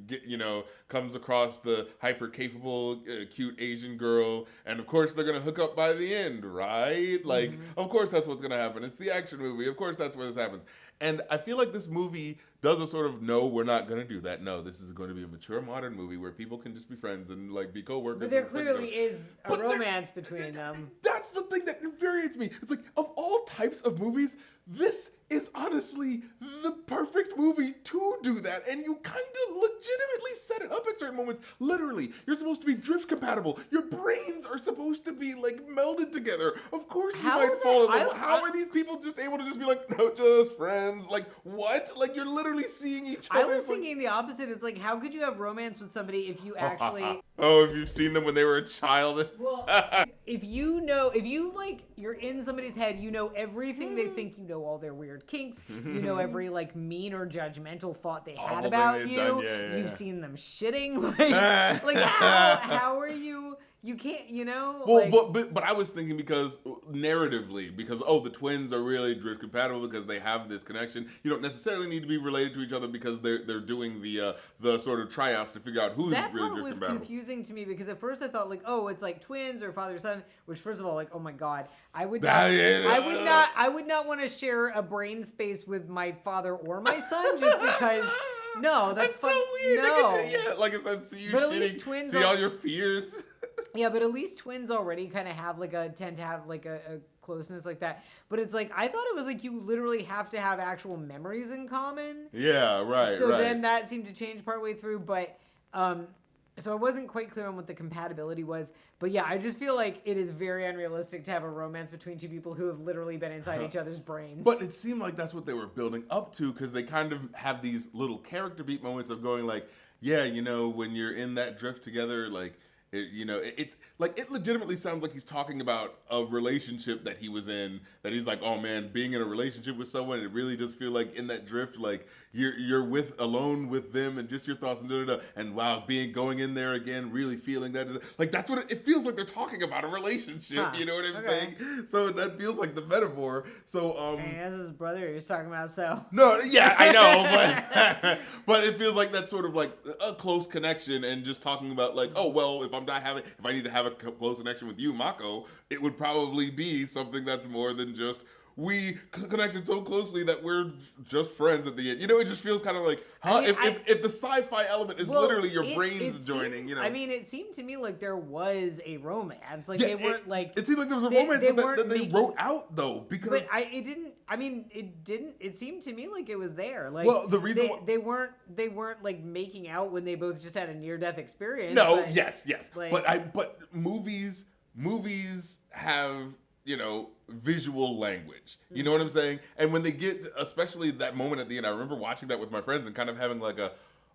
comes across the hyper capable, cute Asian girl, and of course they're gonna hook up by the end, right? Like, of course that's what's gonna happen. It's the action movie. Of course that's where this happens. And I feel like this movie does a sort of, no, we're not going to do that. No, this is going to be a mature modern movie where people can just be friends and like be co-workers. But there clearly is a romance between them. That's the thing that infuriates me. It's like, of all types of movies, this is honestly the perfect movie to do that. And you kind of legitimately set it up at certain moments. Literally, you're supposed to be drift compatible. Your brains are supposed to be like melded together. Of course you might fall in love. How are these people just able to just be like, no, just friends? Like, what? Like, you're literally seeing each other. I was thinking the opposite. It's like, how could you have romance with somebody if you actually... Oh, if you've seen them when they were a child. Well, if you're in somebody's head, you know everything they think, you know all their weird kinks, you know every like mean or judgmental thought they had about you. You've seen them shitting. Like how are you? You can't, Well, but I was thinking because narratively, because the twins are really drift compatible because they have this connection. You don't necessarily need to be related to each other because they're doing the sort of tryouts to figure out who's really drift compatible. That was confusing to me because at first I thought like, oh, it's like twins or father son. Which first of all, like, oh my god, I would not want to share a brain space with my father or my son just because. No, that's so weird. No. Like I said, see you shitting, see all your fears. Yeah, but at least twins already kind of have tend to have like a closeness like that. But it's like, I thought it was like you literally have to have actual memories in common. Yeah, right, So then that seemed to change partway through, but so I wasn't quite clear on what the compatibility was. But yeah, I just feel like it is very unrealistic to have a romance between two people who have literally been inside each other's brains. But it seemed like that's what they were building up to, because they kind of have these little character beat moments of going like, yeah, when you're in that drift together, like, it's like, it legitimately sounds like he's talking about a relationship that he was in, that he's like, oh man, being in a relationship with someone, it really does feel like in that drift, like you're alone with them and just your thoughts and da-da-da. And wow, going in there again, really feeling that, like that's what it feels like. They're talking about a relationship, you know what I'm saying? So that feels like the metaphor. So that's his brother he was talking about. So no, yeah, I know, but it feels like that's sort of like a close connection, and just talking about like, oh well, if I need to have a close connection with you, Mako, it would probably be something that's more than just we connected so closely that we're just friends at the end. It just feels kind of like, huh? If the sci-fi element is literally your brains joining, I mean, it seemed to me like there was a romance. Like they weren't like. It seemed like there was a romance that they wrote out though, because. But it didn't. I mean, it didn't. It seemed to me like it was there. Like, well, the reason they weren't like making out when they both just had a near-death experience. No, but, yes, like, but movies have, visual language. You know what I'm saying? And when they get, especially that moment at the end, I remember watching that with my friends and kind of having like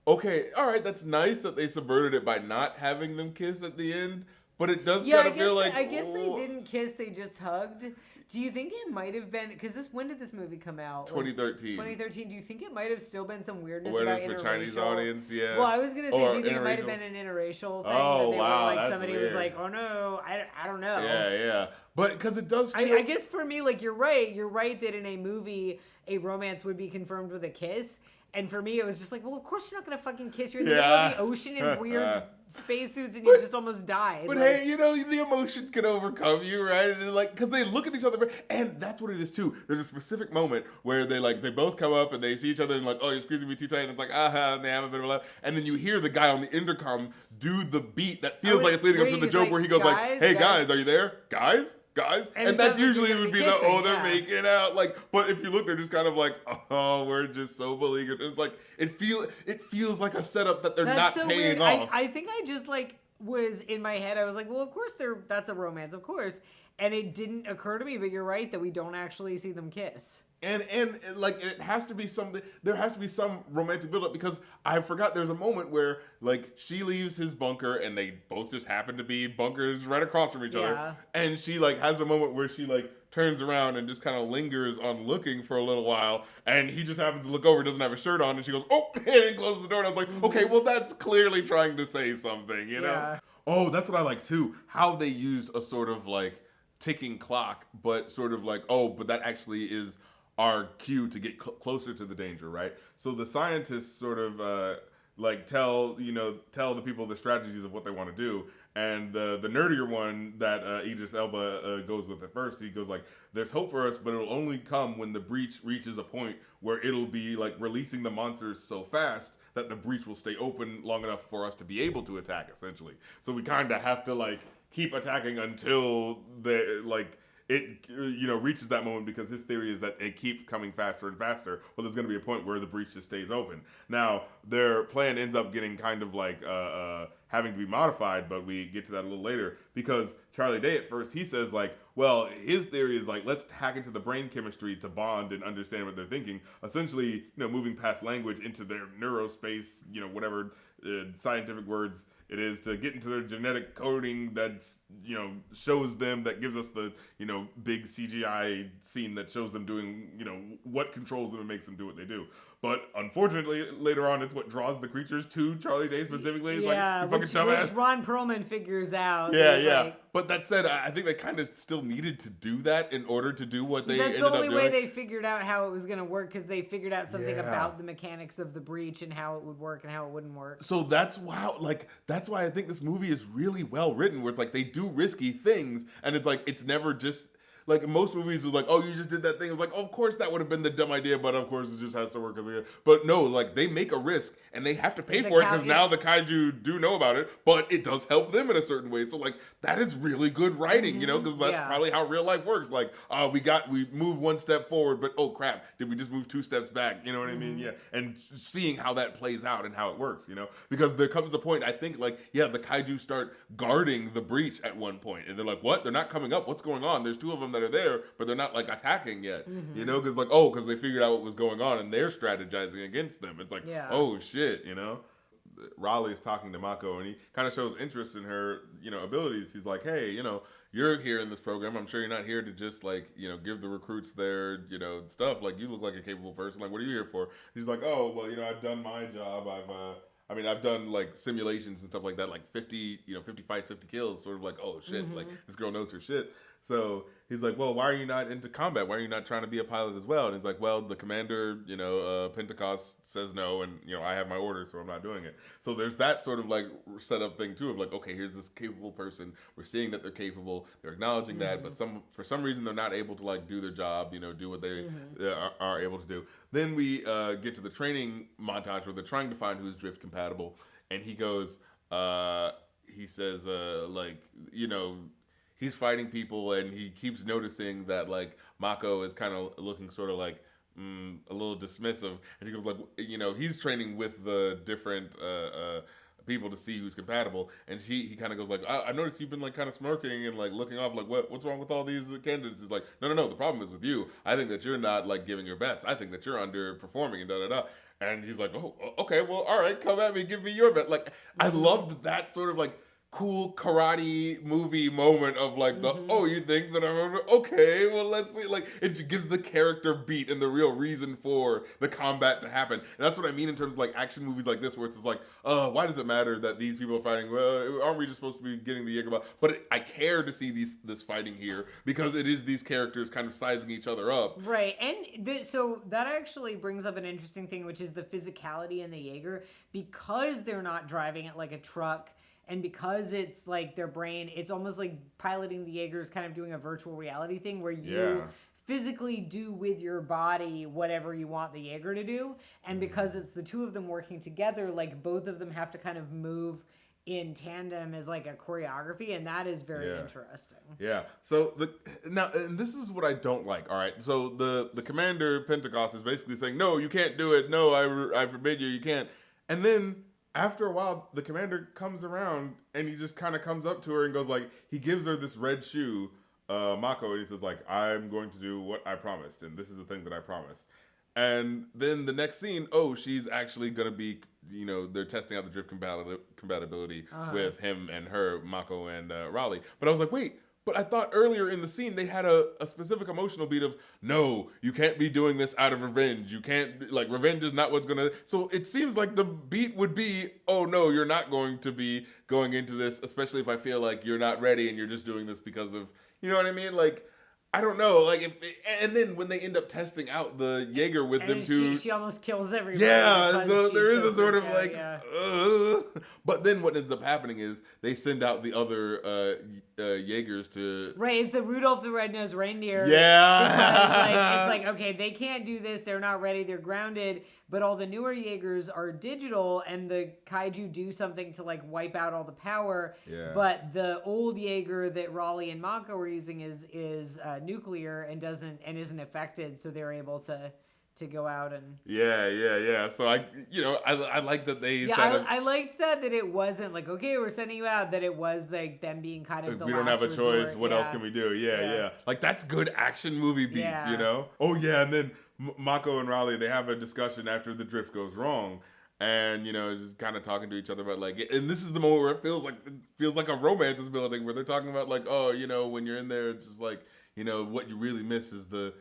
okay, all right, that's nice that they subverted it by not having them kiss at the end, but it does kind of feel like... I guess they didn't kiss, they just hugged. Do you think it might have been... Because when did this movie come out? 2013. 2013. Do you think it might have still been some weirdness Awareness about for interracial... Chinese audience, yeah. Well, I was going to say, do you think it might have been an interracial thing? Oh, that they wow, were like, that's somebody weird. was like, oh no, I don't know. Yeah. But because it does feel... I guess for me, like, you're right that in a movie, a romance would be confirmed with a kiss. And for me, it was just like, well, of course you're not going to fucking kiss. You're in the middle of the ocean in weird spacesuits and you just almost died. But like, hey, you know, the emotion can overcome you, right? And like, because they look at each other, and that's what it is too. There's a specific moment where they both come up and they see each other and like, oh, you're squeezing me too tight. And it's like, and they have a bit of a laugh. And then you hear the guy on the intercom do the beat that feels like it's leading up to the joke where he goes like, hey guys, are you there? Guys? And that's usually would be kissing, they're making out. Like, but if you look, they're just kind of like, oh, we're just so beleaguered. It's like it feels like a setup that they're not so paying weird. off. I think I just was in my head. I was like, well, of course that's a romance, of course. And it didn't occur to me, but you're right that we don't actually see them kiss. And like it has to be something. There has to be some romantic buildup because I forgot there's a moment where like she leaves his bunker and they both just happen to be bunkers right across from each other. And she like has a moment where she like turns around and just kind of lingers on looking for a little while. And he just happens to look over, doesn't have a shirt on, and she goes, oh, and closes the door. And I was like, okay, well that's clearly trying to say something, you know? Yeah. Oh, that's what I like too. How they used a sort of like ticking clock, but sort of like, oh, but that actually is our cue to get closer to the danger, right? So the scientists sort of like tell the people the strategies of what they want to do, and the nerdier one that Idris Elba goes with at first, he goes like, "There's hope for us, but it'll only come when the breach reaches a point where it'll be like releasing the monsters so fast that the breach will stay open long enough for us to be able to attack." Essentially, so we kind of have to like keep attacking until they like. It reaches that moment because his theory is that it keeps coming faster and faster. Well, there's going to be a point where the breach just stays open. Now, their plan ends up getting kind of like having to be modified, but we get to that a little later because Charlie Day at first, he says like, well, his theory is like, let's hack into the brain chemistry to bond and understand what they're thinking. Essentially, moving past language into their neurospace, whatever scientific words it is, to get into their genetic coding that's, shows them, that gives us the, big CGI scene that shows them doing, what controls them and makes them do what they do. But unfortunately, later on, it's what draws the creatures to Charlie Day specifically. It's like, you fucking dumbass. Which Ron Perlman figures out. Yeah. Like, but that said, I think they kind of still needed to do that in order to do what they ended up doing. That's the only way they figured out how it was going to work, because they figured out something about the mechanics of the breach and how it would work and how it wouldn't work. So that's why I think this movie is really well written, where it's like they do risky things, and it's like it's never just... Like, most movies was like, oh, you just did that thing. It was like, oh, of course that would have been the dumb idea, but of course it just has to work. But no, like, they make a risk, and they have to pay for it, because now the kaiju do know about it, but it does help them in a certain way. So, like, that is really good writing, because that's probably how real life works. Like, we moved one step forward, but oh, crap, did we just move 2 steps back? You know what I mean? Yeah. And seeing how that plays out and how it works, Because there comes a point, I think, like, the kaiju start guarding the breach at one point, and they're like, what? They're not coming up. What's going on? There's 2 of them that are there, but they're not like attacking yet, because like, because they figured out what was going on and they're strategizing against them. It's like, oh shit, Raleigh is talking to Mako, and he kind of shows interest in her, abilities. He's like, hey, you're here in this program. I'm sure you're not here to just like, give the recruits their, stuff. Like, you look like a capable person. Like, what are you here for? He's like, oh, well, I've done my job. I've done like simulations and stuff like that, like 50 fights, 50 kills, sort of like, oh shit, like this girl knows her shit. So he's like, well, why are you not into combat? Why are you not trying to be a pilot as well? And he's like, well, the commander, Pentecost says no, and, I have my orders, so I'm not doing it. So there's that sort of like setup thing too, of like, okay, here's this capable person. We're seeing that they're capable. They're acknowledging that, but for some reason they're not able to like do their job, do what they are able to do. Then we get to the training montage where they're trying to find who's drift compatible. And he goes, he says, he's fighting people, and he keeps noticing that like Mako is kind of looking sort of like a little dismissive, and he goes like, he's training with the different people to see who's compatible, and he kind of goes like, I noticed you've been like kind of smirking and like looking off, like what's wrong with all these candidates? He's like, no, the problem is with you. I think that you're not like giving your best. I think that you're underperforming and da. And he's like, oh, okay, well, all right, come at me, give me your best. Like, I loved that sort of like cool karate movie moment of like oh, you think that I'm okay, well, let's see, like it gives the character beat and the real reason for the combat to happen. And that's what I mean in terms of like action movies like this, where it's just like, why does it matter that these people are fighting? Well, aren't we just supposed to be getting the Jaeger? But I care to see this fighting here because it is these characters kind of sizing each other up, right? And so that actually brings up an interesting thing, which is the physicality in the Jaeger, because they're not driving it like a truck. And because it's like their brain, it's almost like piloting the Jaeger is kind of doing a virtual reality thing where you physically do with your body whatever you want the Jaeger to do. And because it's the two of them working together, like both of them have to kind of move in tandem as like a choreography, and that is very interesting. Yeah. So now, and this is what I don't like. All right. So the commander Pentecost is basically saying, no, you can't do it. No, I forbid you. You can't. And then after a while, the commander comes around and he just kind of comes up to her and goes like, he gives her this red shoe, Mako, and he says like, I'm going to do what I promised, and this is the thing that I promised. And then the next scene, she's actually going to be, they're testing out the drift compatibility with him and her, Mako and Raleigh. But I was like, wait, but I thought earlier in the scene they had a specific emotional beat of, no, you can't be doing this out of revenge. You can't, like, revenge is not what's going to. So it seems like the beat would be, oh, no, you're not going to be going into this, especially if I feel like you're not ready and you're just doing this because of, you know what I mean? Like, I don't know, like, and then when they end up testing out the Jaeger with them two, she almost kills everybody. Yeah, so there is a sort of like, but then what ends up happening is they send out the other Jaegers to. Right, it's the Rudolph the Red-Nosed Reindeer. Yeah, it's like okay, they can't do this. They're not ready. They're grounded. But all the newer Jaegers are digital, and the kaiju do something to like wipe out all the power. Yeah. But the old Jaeger that Raleigh and Mako were using is nuclear and isn't affected, so they're able to go out and. Yeah. So I like that they. Yeah, I liked that it wasn't like, okay, we're sending you out. That it was like them being kind of the we last don't have a resort. choice. What else can we do? Yeah. Like that's good action movie beats, Oh yeah, and then Mako and Raleigh, they have a discussion after the drift goes wrong, and just kind of talking to each other about like, and this is the moment where it feels like a romance is building, where they're talking about like, when you're in there, it's just like, what you really miss is the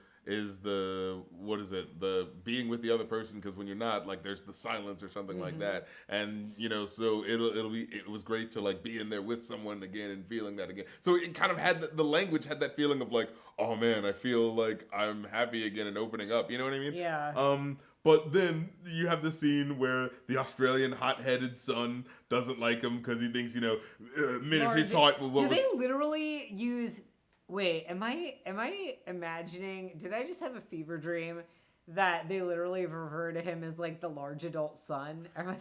what is it, the being with the other person, because when you're not, like, there's the silence or something like that, and so it was great to like be in there with someone again and feeling that again. So it kind of had the language had that feeling of like, oh man, I feel like I'm happy again and opening up, you know what I mean? Yeah. But then you have the scene where the Australian hot-headed son doesn't like him because he thinks his thought. Do they literally use? Wait, am I imagining? Did I just have a fever dream that they literally refer to him as like the large adult son? I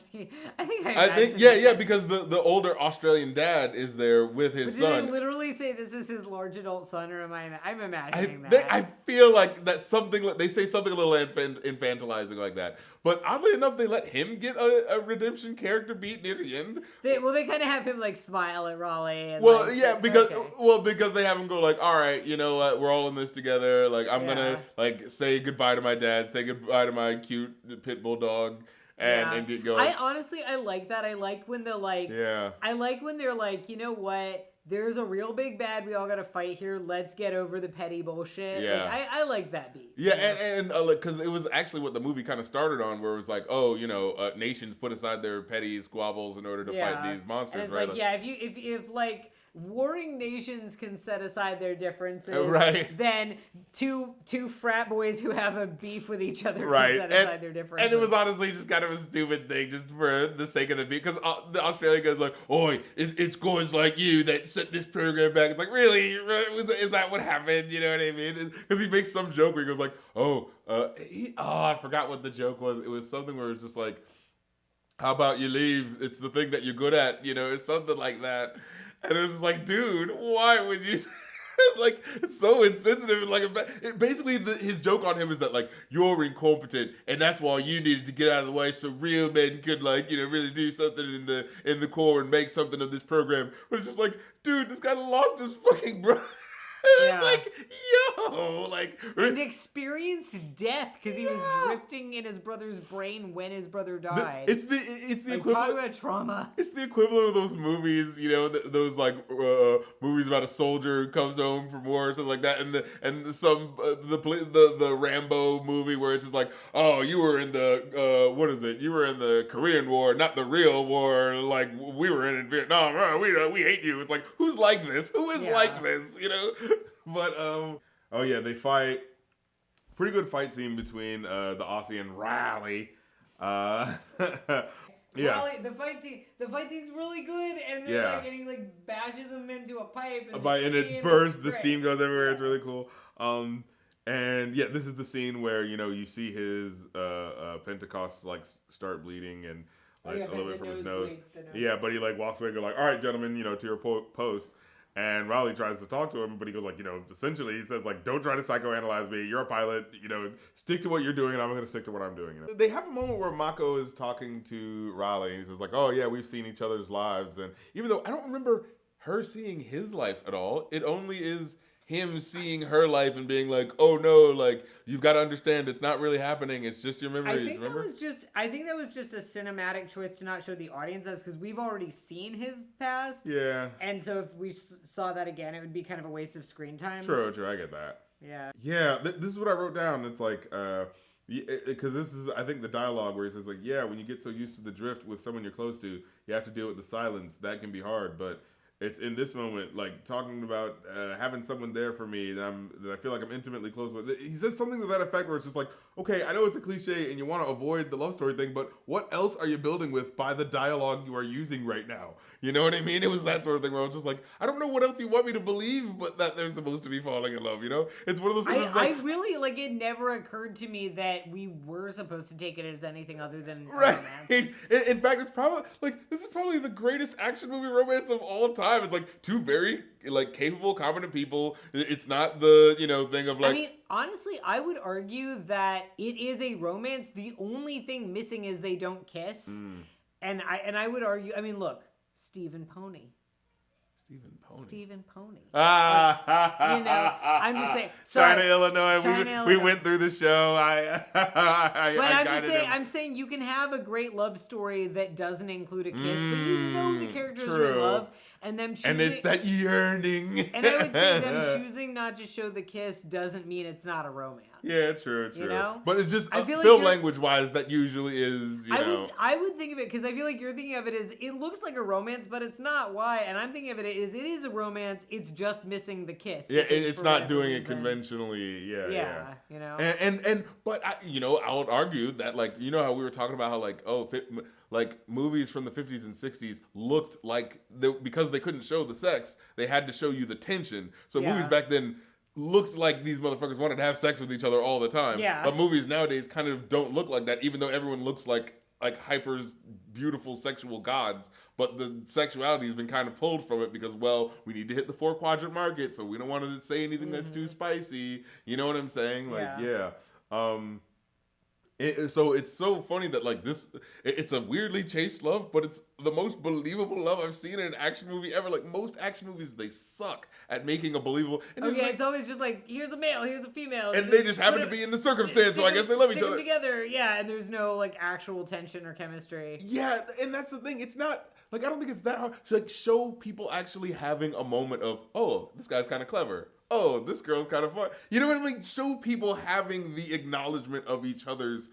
think yeah, because the older Australian dad is there with his son. Did they literally say this is his large adult son, or I'm imagining that? I feel like that's something they say something a little infantilizing like that. But oddly enough, they let him get a redemption character beat near the end. They kind of have him like smile at Raleigh. And, because they have him go like, all right, you know what, we're all in this together. Like I'm gonna like say goodbye to my dad, say goodbye to my cute pit bull dog, and get going. I like that. I like when they're like, I like when they're like, you know what? There's a real big bad. We all got to fight here. Let's get over the petty bullshit. Yeah. Like, I like that beat. Yeah, and because it was actually what the movie kind of started on, where it was like, nations put aside their petty squabbles in order to fight these monsters. And it's like, if like warring nations can set aside their differences, then two frat boys who have a beef with each other can set aside their differences. And it was honestly just kind of a stupid thing, just for the sake of the beef, because the Australian guy's like, "Oi, it's guys like you that set this program back." It's like, really? Is that what happened? You know what I mean? Because he makes some joke where he goes like, I forgot what the joke was. It was something where it's just like, "How about you leave? It's the thing that you're good at." It's something like that. And it was just like, dude, why would you? It's like, it's so insensitive. And like, basically, his joke on him is that like, you're incompetent, and that's why you needed to get out of the way so real men could like, really do something in the core and make something of this program. But it's just like, dude, this guy lost his fucking brother. It's Yeah. like, yo, like, And experienced death because he was drifting in his brother's brain when his brother died. it's the like, equivalent. talk about trauma. It's the equivalent of those movies, you know, those like movies about a soldier who comes home from war or something like that, and the Rambo movie where it's just like, oh, you were in the what is it? You were in the Korean War, not the real war. Like we were in Vietnam. We hate you. It's like, who's like this? Who is like this? You know. But oh yeah, they fight. Pretty good fight scene between the Aussie and Riley. Yeah. Riley, the fight scene's really good, and then and he like bashes him into a pipe, and it bursts. The steam goes everywhere. It's really cool. And yeah, this is the scene where you see his Pentecost like start bleeding and like a little bit from his nose. Yeah, but he like walks away and goes like, all right, gentlemen, to your post. And Riley tries to talk to him, but he goes like, essentially he says like, don't try to psychoanalyze me. You're a pilot, stick to what you're doing and I'm going to stick to what I'm doing. They have a moment where Mako is talking to Riley and he says like, oh yeah, we've seen each other's lives. And even though I don't remember her seeing his life at all, it only is him seeing her life and being like, oh no, like you've got to understand it's not really happening. It's just your memories. I think that was just a cinematic choice to not show the audience this because we've already seen his past. Yeah. And so if we saw that again, it would be kind of a waste of screen time. True. I get that. Yeah. Yeah. This is what I wrote down. It's like, because this is, I think, the dialogue where he says like, yeah, when you get so used to the drift with someone you're close to, you have to deal with the silence. That can be hard, but it's in this moment, like talking about having someone there for me that I feel like I'm intimately close with. He says something to that effect where it's just like, okay, I know it's a cliche and you want to avoid the love story thing, but what else are you building with by the dialogue you are using right now? You know what I mean? It was that sort of thing where I was just like, I don't know what else you want me to believe, but that they're supposed to be falling in love. It's one of those things. I really like. It never occurred to me that we were supposed to take it as anything other than romance. In fact, it's probably like this is probably the greatest action movie romance of all time. It's like two very like capable, competent people. It's not the thing of like. I mean, honestly, I would argue that it is a romance. The only thing missing is they don't kiss. And I would argue. I mean, look. Stephen Pony. I'm just saying. China, Illinois. We went through the show. I'm saying you can have a great love story that doesn't include a kiss, but the characters are in love, and them choosing. And it's that yearning. And I would say them choosing not to show the kiss doesn't mean it's not a romance. Yeah, true. But it's just film language wise, that usually is. I would think of it because I feel like you're thinking of it as it looks like a romance, but it's not. Why? And I'm thinking of it is a romance. It's just missing the kiss. Yeah, it's not doing it conventionally. Yeah. But I would argue that how we were talking about how movies from the 50s and 60s looked like because they couldn't show the sex, they had to show you the tension. So movies back then looked like these motherfuckers wanted to have sex with each other all the time. Yeah. But movies nowadays kind of don't look like that, even though everyone looks like hyper beautiful sexual gods. But the sexuality has been kind of pulled from it because, well, we need to hit the 4-quadrant market, so we don't want to say anything that's too spicy. You know what I'm saying? So it's so funny that it's a weirdly chaste love, but it's the most believable love I've seen in an action movie ever. Like most action movies, they suck at making a believable. And it's always just like here's a male, here's a female, and they just happen to be in the circumstance. So I guess they love each other together. Yeah, and there's no actual tension or chemistry. Yeah, and that's the thing. It's not. I don't think it's that hard to show people actually having a moment of, oh, this guy's kind of clever. Oh, this girl's kind of fun. You know what I mean? Show people having the acknowledgement of each other's,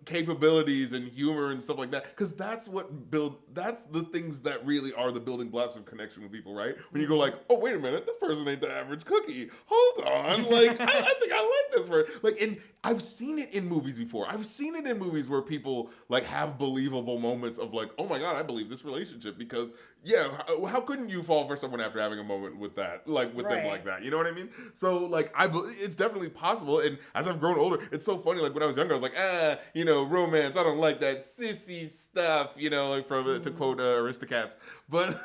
capabilities and humor and stuff like that. Because that's the things that really are the building blocks of connection with people, right? When you go oh, wait a minute, this person ain't the average cookie. Hold on. I think I like this person. And I've seen it in movies before. I've seen it in movies where people have believable moments of oh my God, I believe this relationship because how couldn't you fall for someone after having a moment with that, with them like that? You know what I mean? So it's definitely possible. And as I've grown older, it's so funny. When I was younger, I was romance. I don't like that sissy stuff, like from to quote Aristocats. But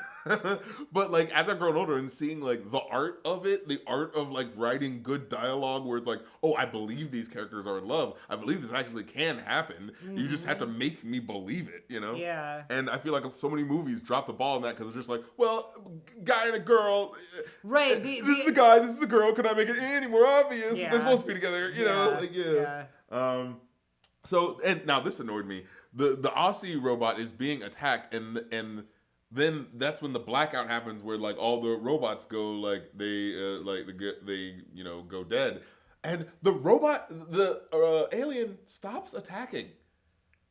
but like as I've grown older and seeing like the art of it, the art of like writing good dialogue where it's like, oh, I believe these characters are in love. I believe this actually can happen. You just have to make me believe it, Yeah. And I feel like so many movies drop the ball on that because it's just like, well, guy and a girl. Right. This is the guy, this is the girl. Could I make it any more obvious? Yeah. They're supposed to be together, Yeah. So, and now this annoyed me. The Aussie robot is being attacked, and then that's when the blackout happens, where like all the robots go like they go dead, and the alien stops attacking,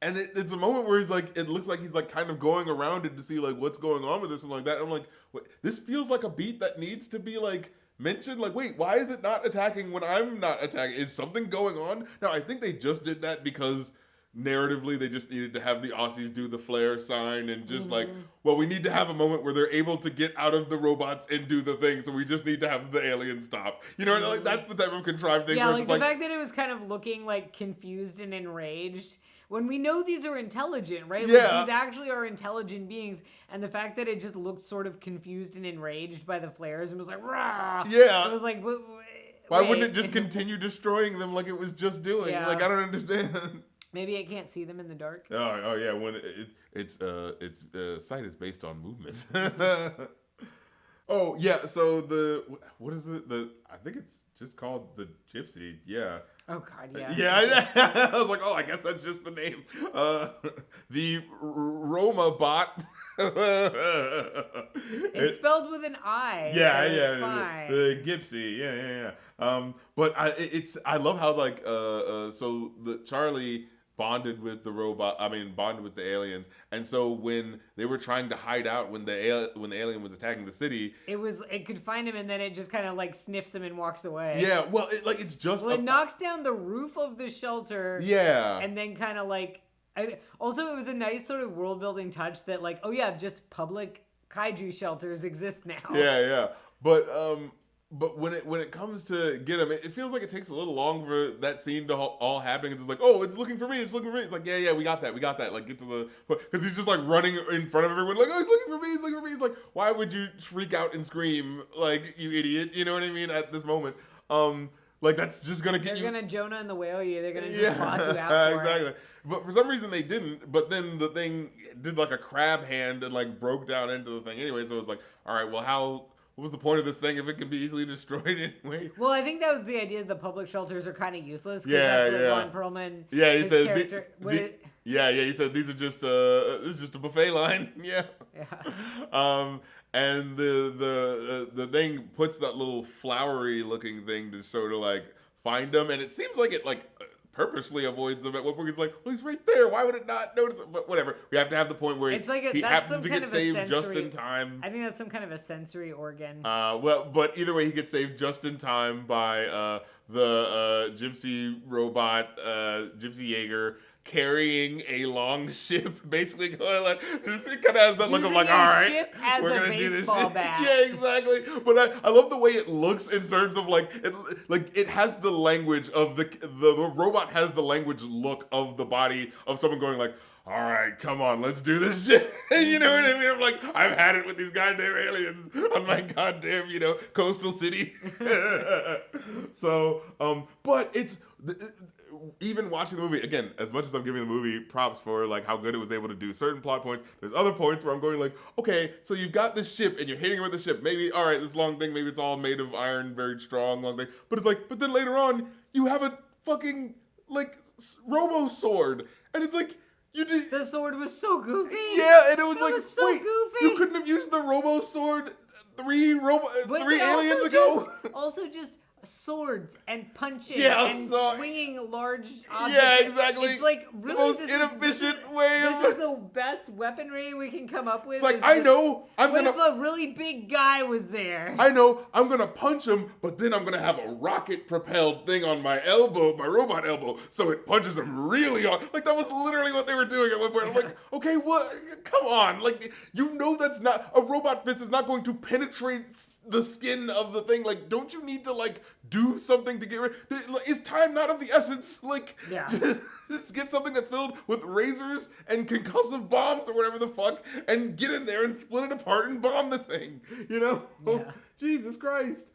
and it's a moment where he's like, it looks like he's like kind of going around it to see like what's going on with this and like that. And I'm like, wait, this feels like a beat that needs to be like mentioned. Like, wait, why is it not attacking when I'm not attacking? Is something going on? Now I think they just did that because narratively they just needed to have the Aussies do the flare sign and just like, well, we need to have a moment where they're able to get out of the robots and do the thing, so we just need to have the alien stop, like that's the type of contrived thing. Yeah, where like the fact that it was kind of looking like confused and enraged when we know these are intelligent, right? Yeah. Like, these actually are intelligent beings, and the fact that it just looked sort of confused and enraged by the flares and was like, rah! Yeah. It was like, why wouldn't it just continue destroying them like it was just doing? Yeah. Like, I don't understand. Maybe it can't see them in the dark. Oh yeah, when its sight is based on movement. Oh yeah, so what is it? I think it's just called the Gypsy. Yeah. Oh god, yeah. Yeah, I was like, oh, I guess that's just the name. The Roma bot. It's spelled with an I. Yeah, so yeah, it's fine. the Gypsy. Yeah. But I love how like so the Charlie bonded with the bonded with the aliens, and so when they were trying to hide out when the alien was attacking the city, it could find him, and then it just kind of like sniffs him and walks away. Yeah, well, it knocks down the roof of the shelter. Yeah, and then kind of like, also it was a nice sort of world building touch that like, oh yeah, just public kaiju shelters exist now. Yeah, but when it comes to get him, it feels like it takes a little long for that scene to all happen. It's just like, oh, it's looking for me. It's looking for me. It's like, yeah, we got that. Like, get to the, because he's just like running in front of everyone, like, oh, he's looking for me. He's looking for me. It's like, why would you freak out and scream like, you idiot? You know what I mean? At this moment, like that's just gonna get you. They're gonna Jonah and the whale you. They're gonna just toss you out. For exactly. It. But for some reason they didn't. But then the thing did like a crab hand and like broke down into the thing anyway. So it's like, all right, well, what was the point of this thing if it could be easily destroyed anyway? Well, I think that was the idea. The public shelters are kind of useless. Yeah, that's what Ron Perlman. Yeah, he said. He said these are just this is just a buffet line. Yeah. And the thing puts that little flowery looking thing to sort of like find them, and it seems like it like purposely avoids them at one point. He's like, well, he's right there. Why would it not notice it? But whatever. We have to have the point where he happens to get saved just in time. I think that's some kind of a sensory organ. But either way, he gets saved just in time by the gypsy robot, Gypsy Jaeger, carrying a long ship, basically going like, it kind of has that look of like, all right, we're gonna do this shit. Bat. Yeah, exactly. But I love the way it looks in terms of like it has the language of the robot has the language look of the body of someone going like, all right, come on, let's do this shit. You know what I mean? I'm like, I've had it with these goddamn aliens on my goddamn, coastal city. So, but it's even watching the movie, again, as much as I'm giving the movie props for like how good it was able to do certain plot points, there's other points where I'm going like, okay, so you've got this ship and you're hitting it with the ship. Maybe, all right, this long thing, maybe it's all made of iron, very strong, long thing. But it's like, but then later on, you have a fucking like robo sword. And it's like, the sword was so goofy. Yeah, and it was wait, goofy. You couldn't have used the robo sword three aliens ago. Also just swords and punching and swinging large objects. Yeah, exactly. It's like really the most inefficient way of. This is the best weaponry we can come up with. It's like I know what if a really big guy was there? I know I'm gonna punch him, but then I'm gonna have a rocket-propelled thing on my elbow, my robot elbow, so it punches him really hard. Like that was literally what they were doing at one point. I'm like, okay, what? Come on, like that's not a robot fist is not going to penetrate the skin of the thing. Like, don't you need to like do something to get rid. Is time not of the essence? Like, yeah. just get something that's filled with razors and concussive bombs or whatever the fuck, and get in there and split it apart and bomb the thing. You know? Yeah. Jesus Christ.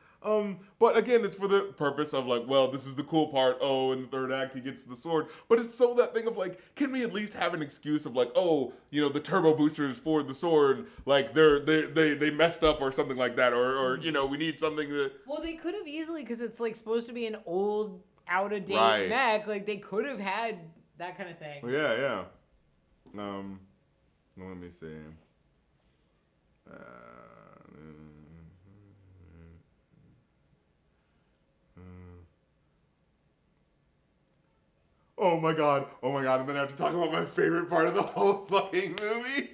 But again, it's for the purpose of like, well, this is the cool part. Oh, in the third act, he gets the sword. But it's so that thing of like, can we at least have an excuse of like, oh, you know, the turbo boosters for the sword, like they messed up or something like that, or you know, we need something that. Well, they could have easily, because it's like supposed to be an old, out of date mech. Like they could have had that kind of thing. Yeah. Let me see. Oh my god, and then I have to talk about my favorite part of the whole fucking movie.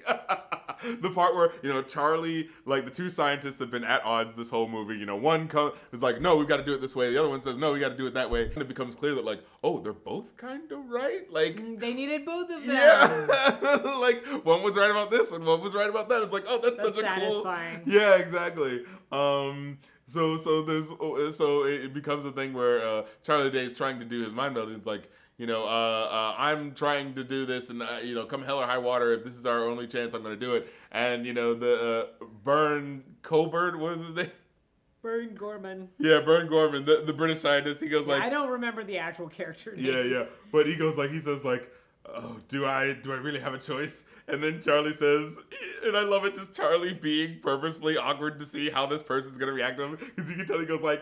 The part where, you know, Charlie, like the two scientists have been at odds this whole movie. You know, one is like, no, we've got to do it this way. The other one says, no, we got to do it that way. And it becomes clear that like, oh, they're both kind of right. Like, they needed both of them. Yeah. Like one was right about this and one was right about that. It's like, oh, that's such a satisfying. Cool. Yeah, exactly. So it becomes a thing where Charlie Day is trying to do his mind melding. It's like, you know, I'm trying to do this, and you know, come hell or high water, if this is our only chance, I'm going to do it. And you know, the Bern Colbert, what was his name? Bern Gorman. Yeah, Bern Gorman, the British scientist. He goes like, I don't remember the actual character names. Yeah, but he goes like, he says like, oh, do I really have a choice? And then Charlie says, and I love it, just Charlie being purposefully awkward to see how this person's gonna react to him, because you can tell he goes like,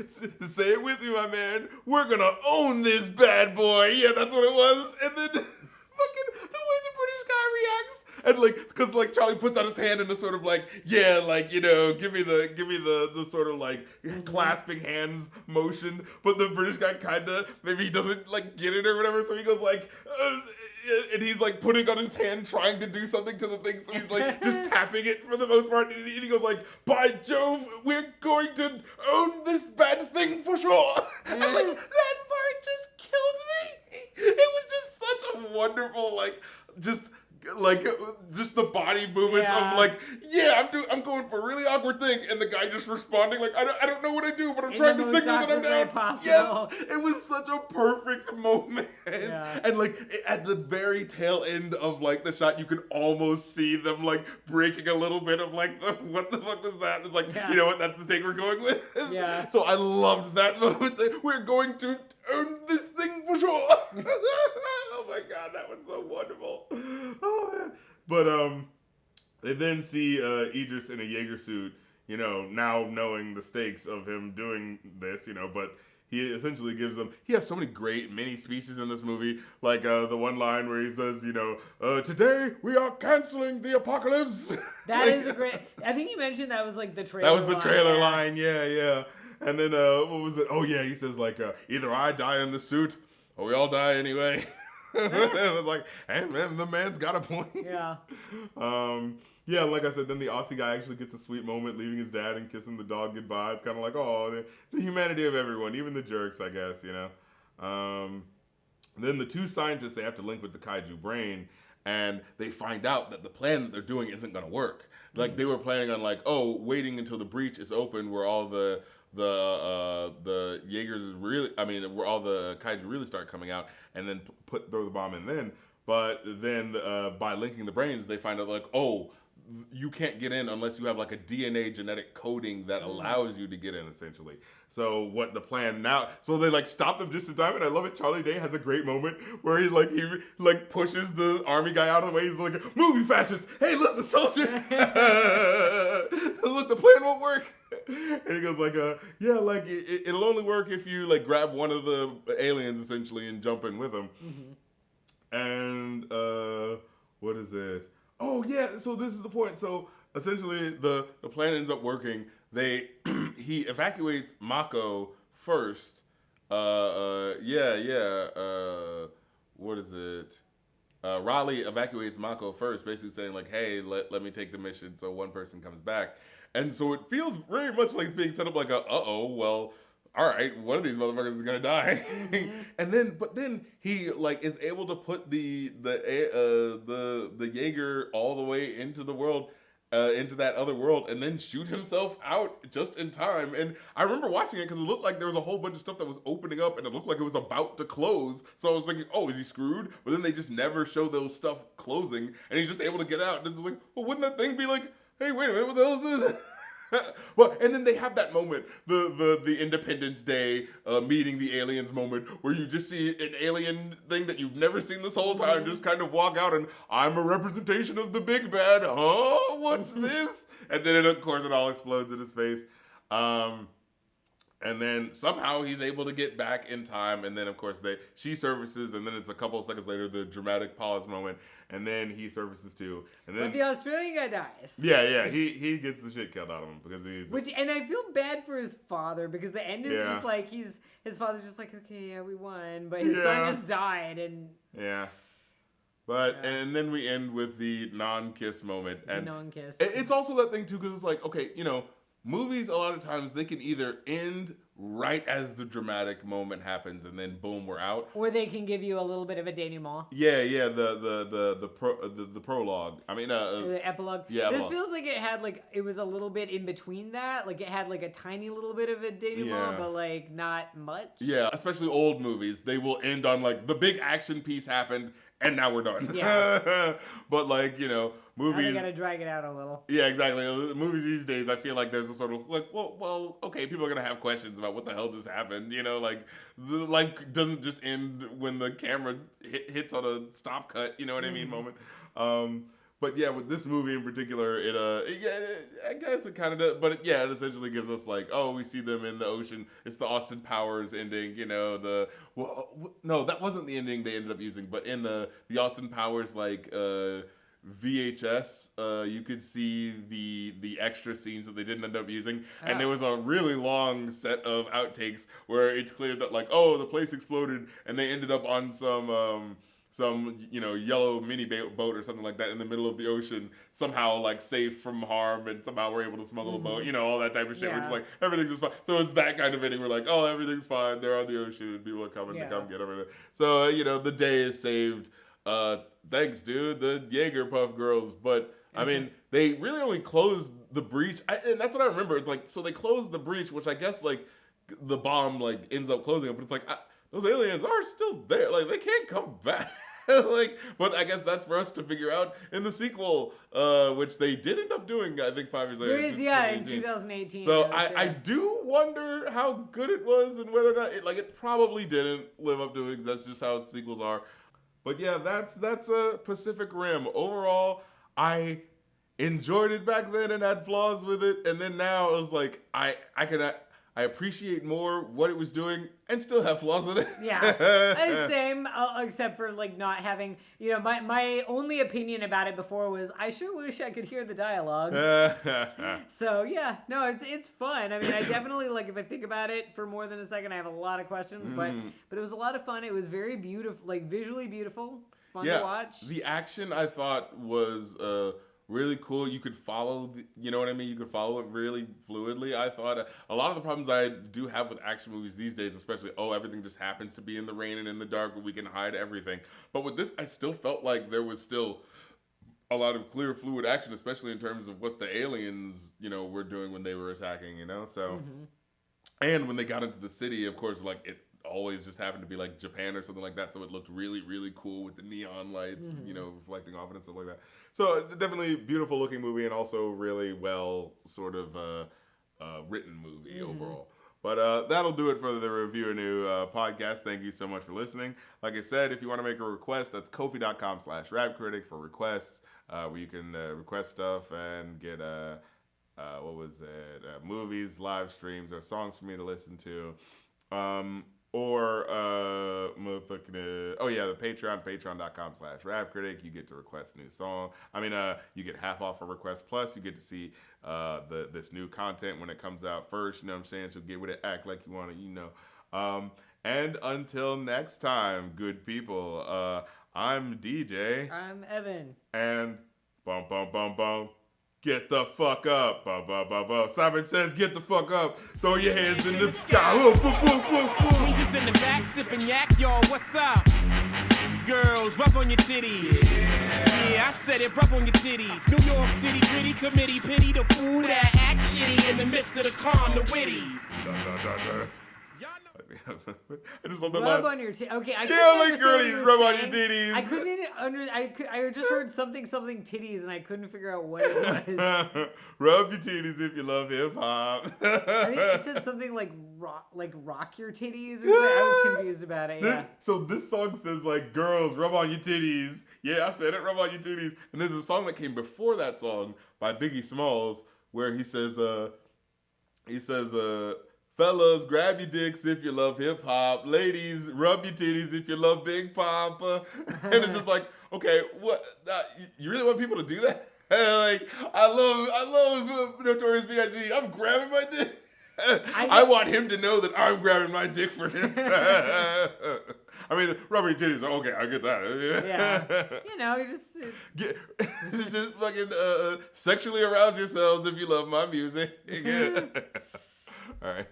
say it with me, my man, we're gonna own this bad boy. Yeah, that's what it was. And then fucking the way the British guy reacts, and like, because like Charlie puts out his hand in a sort of like, yeah, like, you know, give me the sort of like clasping hands motion, but the British guy kind of, maybe he doesn't like get it or whatever, so he goes like, and he's like putting on his hand trying to do something to the thing, so he's like just tapping it for the most part, and he goes like, by Jove, we're going to own this bad thing for sure. And like, that part just killed me. It was just such a wonderful, like, just the body movements of like, yeah, I'm going for a really awkward thing, and the guy just responding like, I don't know what I do, but I'm trying to signal that I'm down. Yes, it was such a perfect moment. Yeah. And like at the very tail end of like the shot, you could almost see them like breaking a little bit of like, what the fuck was that? It's like, you know what, that's the take we're going with. Yeah. So I loved that moment. We're going to earn this thing for sure. Oh my god, that was so wonderful. Oh man. But they then see Idris in a Jaeger suit, you know, now knowing the stakes of him doing this, you know, but he essentially gives them, he has so many great mini speeches in this movie, like the one line where he says, you know, today we are canceling the apocalypse. That is a great, I think you mentioned that was like the trailer line. That was the trailer line, yeah. And then, what was it? Oh yeah, he says like, either I die in the suit, or we all die anyway. And it was like, hey man, the man's got a point. Yeah. Yeah, like I said, then the Aussie guy actually gets a sweet moment leaving his dad and kissing the dog goodbye. It's kind of like, oh, the humanity of everyone, even the jerks, I guess, you know. Then the two scientists, they have to link with the kaiju brain, and they find out that the plan that they're doing isn't going to work. Like, they were planning on like, oh, waiting until the breach is open where all the Jaegers is really, I mean, where all the kaiju really start coming out, and then throw the bomb in then. But then by linking the brains, they find out like, oh, you can't get in unless you have like a DNA genetic coding that allows you to get in, essentially. So what the plan now, so they like stop them just in time, and I love it. Charlie Day has a great moment where he pushes the army guy out of the way. He's like, move, you fascist. Hey, look, the soldier. Look, the plan won't work. And he goes like, yeah, like it'll only work if you like grab one of the aliens essentially and jump in with them. And what is it? Oh yeah, so this is the point. So essentially the plan ends up working. He evacuates Mako first. What is it? Raleigh evacuates Mako first, basically saying like, hey, let me take the mission so one person comes back. And so it feels very much like it's being set up like well, all right, one of these motherfuckers is gonna die. And then he like is able to put the Jaeger all the way into the world, into that other world and then shoot himself out just in time. And I remember watching it because it looked like there was a whole bunch of stuff that was opening up and it looked like it was about to close. So I was thinking, oh, is he screwed? But then they just never show those stuff closing and he's just able to get out. And it's like, well, wouldn't that thing be like, hey, wait a minute, what the hell is this? Well, and then they have that moment, the Independence Day meeting the aliens moment, where you just see an alien thing that you've never seen this whole time just kind of walk out and, I'm a representation of the big bad. Huh? What's this? And then, of course, it all explodes in his face. And then somehow he's able to get back in time. And then, of course, she services. And then it's a couple of seconds later, the dramatic pause moment. And then he services too. And then, but the Australian guy dies. Yeah. He gets the shit killed out of him because he's... And I feel bad for his father because the end is just like his father's just like, okay, yeah, we won. But his son just died. And yeah. But, and then we end with the non-kiss moment. And non-kiss. It's also that thing too because it's like, okay, movies, a lot of times, they can either end right as the dramatic moment happens and then boom, we're out. Or they can give you a little bit of a denouement. Yeah, the prologue. I mean, the epilogue. Yeah, this feels like it was a little bit in between that. Like it had like a tiny little bit of a denouement, but like not much. Yeah, especially old movies. They will end on like the big action piece happened and now we're done. Yeah. But like, movies. Now they gotta drag it out a little. Yeah, exactly. Movies these days, I feel like there's a sort of like, well, okay, people are gonna have questions about what the hell just happened. Like doesn't just end when the camera hits on a stop cut. You know what I mean? Moment. But yeah, with this movie in particular, I guess it kind of does. But it essentially gives us like, oh, we see them in the ocean. It's the Austin Powers ending. No, that wasn't the ending they ended up using. But in the Austin Powers like. VHS, you could see the extra scenes that they didn't end up using, and there was a really long set of outtakes where it's clear that like, oh, the place exploded, and they ended up on some yellow mini boat or something like that in the middle of the ocean, somehow like safe from harm, and somehow we're able to smuggle the boat, all that type of shit. We're just like, everything's just fine. So it's that kind of ending. We're like, oh, everything's fine. They're on the ocean, and people are coming to come get them. So the day is saved. Thanks, dude, the Jaeger Puff girls. But, I mean, they really only closed the breach. And that's what I remember. It's like, so they closed the breach, which I guess, like, the bomb, like, ends up closing it. But it's like, those aliens are still there. Like, they can't come back. But I guess that's for us to figure out in the sequel, which they did end up doing, I think, 5 years later. In 2018. So I do wonder how good it was and whether or not, it probably didn't live up to it. That's just how sequels are. But yeah, that's a Pacific Rim. Overall, I enjoyed it back then and had flaws with it, and then now it was like I appreciate more what it was doing and still have flaws with it. Yeah, same. Except for like not having, my only opinion about it before was I sure wish I could hear the dialogue. So yeah, no, it's fun. I mean, I definitely if I think about it for more than a second, I have a lot of questions. But it was a lot of fun. It was very beautiful, like visually beautiful, fun to watch. The action I thought was really cool. You could follow, you could follow it really fluidly. I thought a lot of the problems I do have with action movies these days, especially, everything just happens to be in the rain and in the dark where we can hide everything. But with this, I still felt like there was still a lot of clear, fluid action, especially in terms of what the aliens, were doing when they were attacking, so. And when they got into the city, of course, it always just happened to be like Japan or something like that, so it looked really, really cool with the neon lights, reflecting off it and stuff like that. So definitely beautiful looking movie and also really well sort of written movie overall. But that'll do it for the ReviewAnew podcast. Thank you so much for listening. Like I said, if you want to make a request, that's kofi.com/rapcritic for requests, where you can request stuff and get movies, live streams, or songs for me to listen to. Or the Patreon, patreon.com/rapcritic. You get to request new song. You get half off a request plus. You get to see this new content when it comes out first. You know what I'm saying? So get with it, act like you want it, And until next time, good people. I'm DJ. I'm Evan. And bum bum bum bum. Get the fuck up. Ba, ba, ba, ba. Simon says, get the fuck up. Throw your hands in the sky. We just in the back sipping yak, y'all. What's up? girls, rub on your titties. Yeah, I said it, rub on your titties. New York City gritty committee, pity the fool that act shitty in the midst of the calm, the witty. I just love the rub line. on your titties. Okay, I yeah, like girlies, rub on your titties. I couldn't I just heard something titties, and I couldn't figure out what it was. Rub your titties if you love hip hop. I think you said something like rock your titties or something. I was confused about it. Yeah. So this song says like girls, rub on your titties. Yeah, I said it, rub on your titties. And there's a song that came before that song by Biggie Smalls where he says fellas, grab your dicks if you love hip hop. Ladies, rub your titties if you love Big Papa. And it's just like, okay, what? You really want people to do that? Like, I love Notorious B.I.G. I'm grabbing my dick. I want him to know that I'm grabbing my dick for him. I mean, rubber titties. Okay, I get that. Yeah, you know, you just fucking sexually arouse yourselves if you love my music. All right.